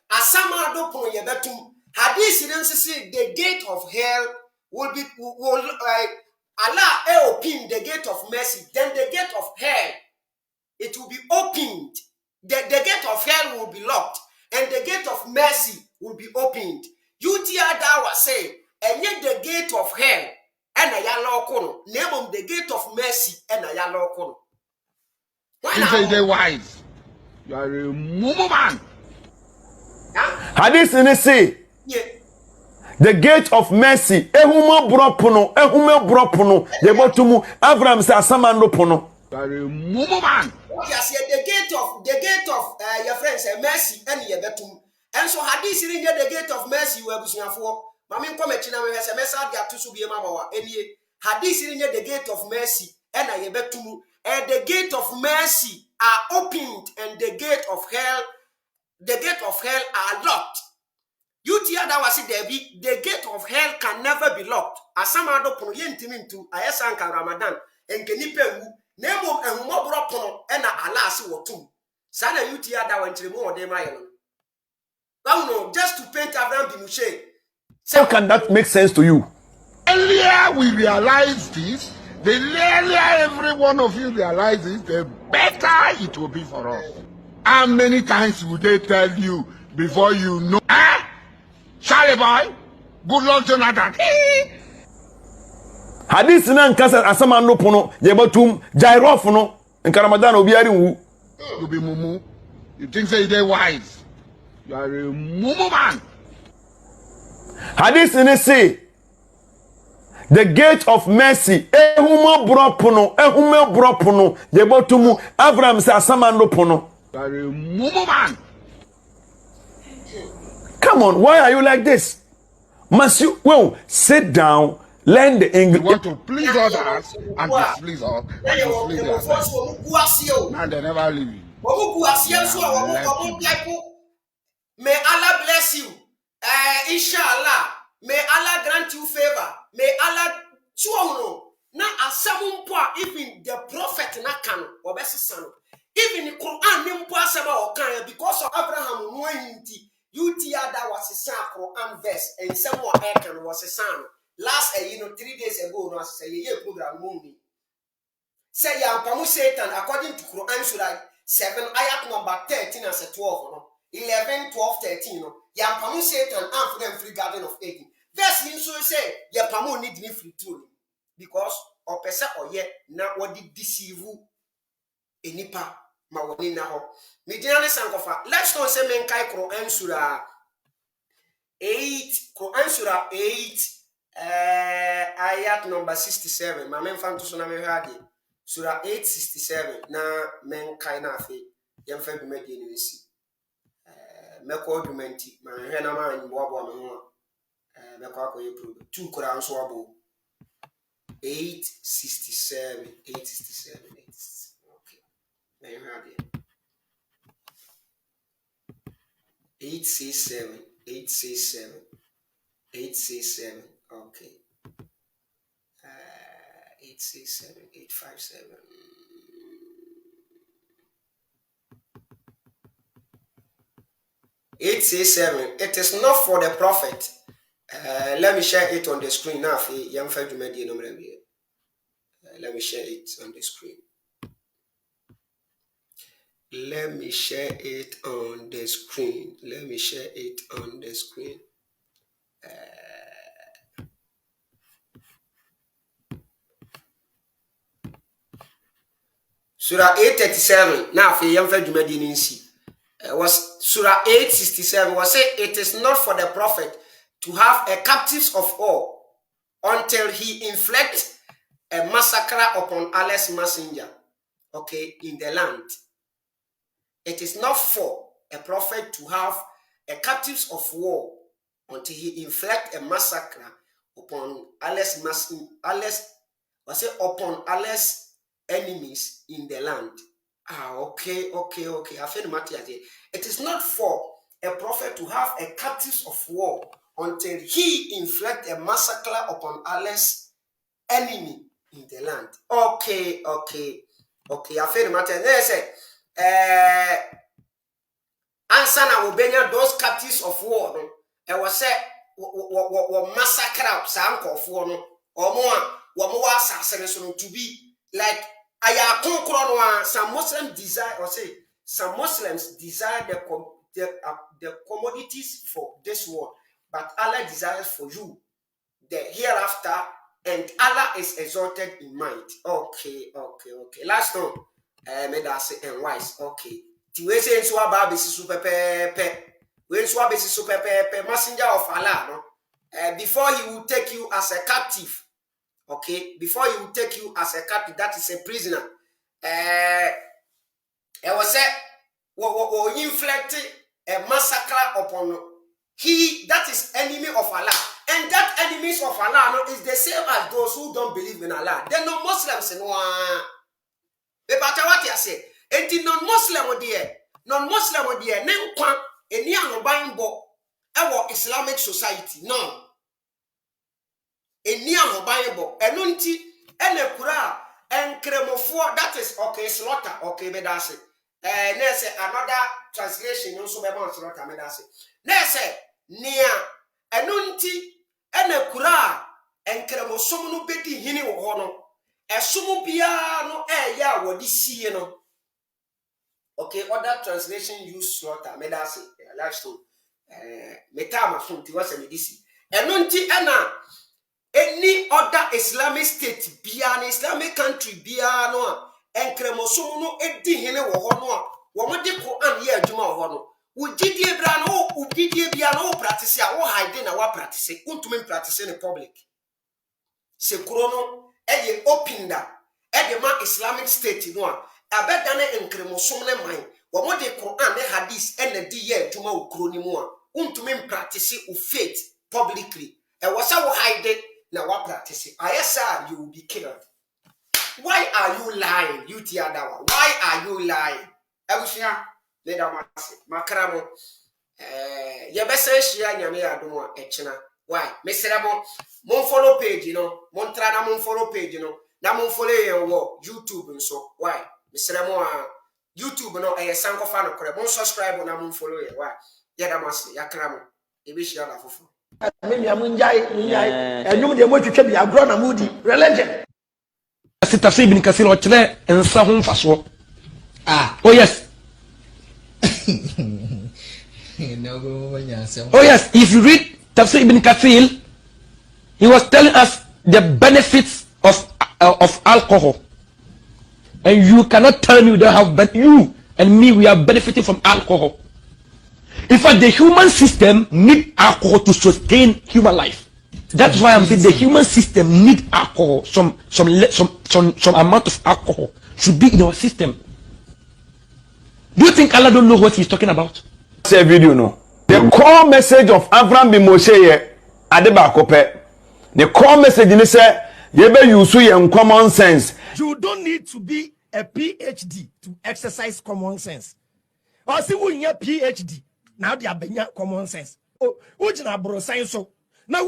asama do pono yebatum hadith nan sisi the gate of hell will Allah open the gate of mercy, then the gate of hell it will be opened. The gate of hell will be locked and the gate of mercy will be opened. Daawah say and yet the gate of hell and a yellow corner. Name the gate of mercy and a yellow corner. You say they wise. You are a mumu man. Hadith in say the gate of mercy ehuma bropono yebotumu Abraham say asamando pono. You are a mumu man. Yes, the gate of your friends mercy and yebetum. And so hadith in the gate of mercy we have for Mami komechina me hese mesa dia tusu bi mama wa enie hadith ni the gate of mercy and ayebetumu and the gate of mercy are opened and the gate of hell are locked. You Daawah say there be the gate of hell can never be locked. Asama do pono yentimintu ayesanka Ramadan enke nipa wu nemo ehumobro pono e na Allah se wotum sana you Daawah ntiremu ode maye no just to paint Abraham bin Moshe. How can that make sense to you? Earlier we realize this, the earlier every one of you realizes, the better it will be for us. How many times would they tell you before you know? Charlie boy, good Lord Jonathan. Hadith nan kasa asama no pono yebotum jairof no nka Ramadan obiari wu. You be mumu. You think say they wise. You are a mumu man. Hadith in say the gate of mercy ehuma bropono yebotumu Abraham say asamando pono. You are a mumu man. Come on, why are you like this? Must you sit down, learn the English. You want to please others and displease us and displease yourself. Now they never leave you. May Allah bless you. Inshallah, may Allah grant you favor. May Allah chuono. Na asamumpa even the prophet na kanu obesi sano. Even the Quran nimpo asema okan because of Abraham nwanyinti. Daawah was a Quran verse and someone was a son. Last 3 days ago, no say ye program movie. say yampamu Satan according to Quran Surah 7 ayat number 13 and 12 no 11 12 13 no yampamu Satan and for them free garden of Eden. Verse means so say yampamu need me free too because or person or yet na what did deceive enipa ma woni na ho mediane sankofa. Let's not say menkai Quran Surah 8 Quran Surah 8 ayat number 67 ma menfa to so na me hade Surah 8:67 na menkai na afi yemfa bi medie ni si meko document ma hwe na ma nbo me ho meko akoye probe 2 Quran so abo 8:67 okay me hade 8:67 okay 8:67 8:57 8:67 it is not for the prophet. Let me share it on the screen now. Let me share it on the screen. Let me share it on the screen. Let me share it on the screen. Surah 8:37. Now, for young was Surah 8:67 was say it is not for the prophet to have a captives of all until he inflicts a massacre upon Allah's messenger, okay, in the land. It is not for a prophet to have a captives of war until he inflict a massacre upon Allah's enemies in the land. Okay. I feel Matthias. It is not for a prophet to have a captives of war until he inflict a massacre upon Allah's enemy in the land. Okay. I feel Matthias. They say, answer na obenya those captives of war. No, and was say, massacre some of war. No, or more assassination to be like. Some Muslims desire, or say some Muslims desire the commodities for this world, but Allah desires for you the hereafter, and Allah is exalted in might. Okay. Last one, medase and wise. Okay. Tiwe say nso aba besi super pepe. We nso aba besi super pepe. Messenger of Allah, no. Before he will take you as a captive. Okay, before he will take you as a captive, that is a prisoner. It was said, inflict a massacre upon he that is enemy of Allah, and that enemies of Allah is the same as those who don't believe in Allah. They're not Muslims in one. But what you say, and the non-Muslim dear, name quan, and young buying bo, our Islamic society, no. Enia Bible, enunti, ene kura, en kremofo, that is okay, slaughter, okay, medase. Nese, another translation, no so bema slaughter, medase. Nese, nia, enunti, ene kura, en kremosomu no bedi hini wohono. Esumu biano, ya wodisi, no. Okay, other translation use slaughter, medase, lifestone. Metama funti was a medisi. Enunti, ena, any other Islamic state, biya Islamic country, biya no, and cremosomu no edi hene wo no, wo de Quran ye adwuma wo no. Ugidie bra no, ugidie bia no practice a wo hide na wa practice, untumi practice in public. Se kuro no eye open da, e de ma Islamic state no a, abeda na enkremosomu ne man, wo de Quran ne hadith e na di ye adwuma wo kuro ni mu a, untumi practice u faith publicly. E wo sa wo hide na what practice? Ayesa, you will be killed. Why are you lying, you Daawah? Why are you lying? Ebushia, leda makramo. Yebese shia nyame adoma echina. Why? Meseramo, mon follow page, you know. Mon trana mon follow page, you know. Na mon follow your YouTube and so. Why? Meseramo YouTube no e sanko fa no kore. Mon subscribe na mon follow ye. Why? Yeda masi yakramo. Ebishia la fufu. Mimi amunjai, and you the mo twetwa bi agro na mudi religion. Tafsir Ibn Kathir or Chile and Sahun Faso. Oh yes. Oh yes, if you read Tafsir Ibn Kathir, he was telling us the benefits of alcohol. And you cannot tell me you don't have, but you and me, we are benefiting from alcohol. In fact, the human system need alcohol to sustain human life. That's why I'm saying the human system need alcohol. Some amount of alcohol should be in our system. Do you think Allah don't know what he's talking about? Say video no. The core message of Abraham bin Moshe ye adeba kope. The core message ni say ye be use your common sense. You don't need to be a PhD to exercise common sense. Or see when you PhD now they are common sense. Oh, ujina bro science so now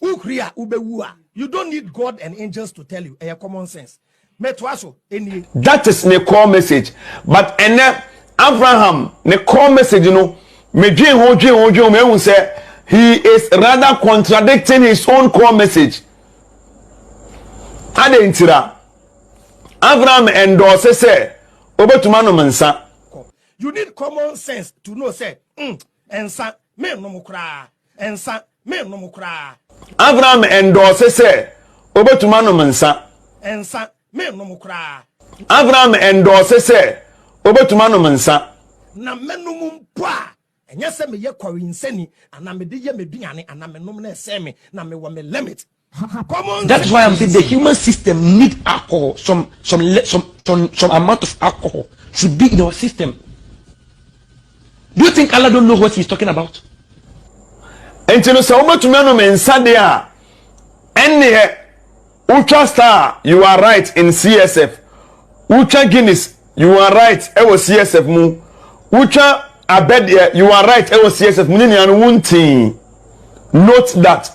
you don't need God and angels to tell you a common sense. That is the core message. But and Abraham, the core message, you know, me say he is rather contradicting his own core message. Abraham endorses say, you need common sense to know say, and son, men no mukra, and son, men no mukra. Abraham endorses say, Obetumano mensa, and son, men no mukra. Abraham endorses say, Obetumano mensa. Na menum pa, and yes, me ye kwa inseni, and I me de ye me biane, and I me nomne semi, na me wa me limit. That's why I'm saying the human system need alcohol. Some amount of alcohol should be in our system. Do you think Allah don't know what he's talking about? And you know, so much men mensa there. Any Ultra Star, you are right in CSF. Ultra Guinness, you are right. It was CSF mu. Ultra Abed, you are right. It was CSF mu. Note that.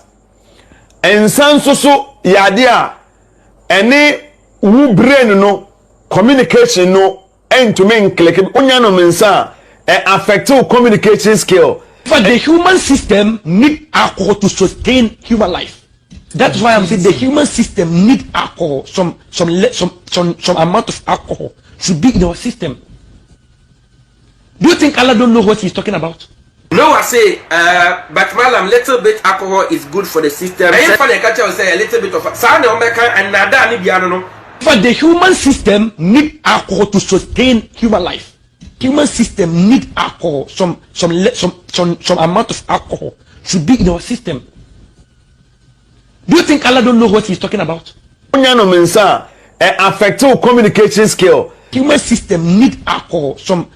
And so yadia. Any who brain no communication no end to main click. Unyano mensa affective communication skill. But the human system need alcohol to sustain human life. That's why I'm saying the human system need alcohol. Some amount of alcohol should be in our system. Do you think Allah don't know what he's talking about? No, I say, but madam, little bit alcohol is good for the system. I find a catcher will say a little bit of sound and nada ni biano. But the human system need alcohol to sustain human life. Human system need alcohol. Some amount of alcohol should be in our system. Do you think Allah don't know what he's talking about? Unyano mensa affective communication skill. Human system need alcohol. Some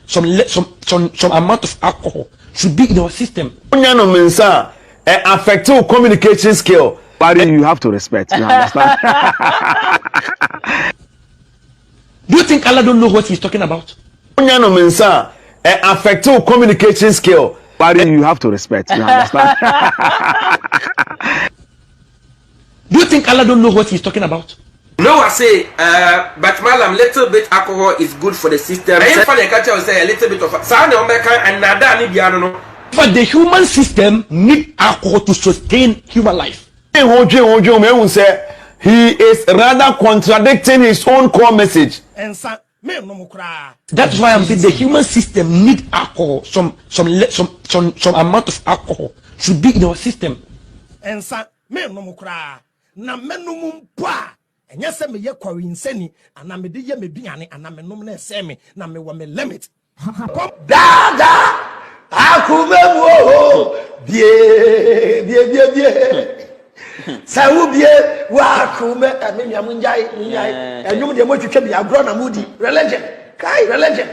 amount of alcohol should be in our system. Unyano mensa affective communication skill. But you have to respect. You understand? Do you think Allah don't know what he's talking about? Unyano mensa affective communication skill. But you have to respect. You understand? Do you think Allah don't know what he's talking about? No, I say, but madam, little bit alcohol is good for the system. I find a catcher will say a little bit of sound and nada ni biano. But the human system need alcohol to sustain human life. He is rather contradicting his own core message. That's why I'm saying the human system need alcohol. Some amount of alcohol should be in our system. Na menum pa enya se me ye kwa insani ana me de ye me biane ana me nom na se me na me wa me limit dada akumemu bie sa wo bie wa akume me nyamunjai enyum de mo twetwa bi agro na mudi religion kai religion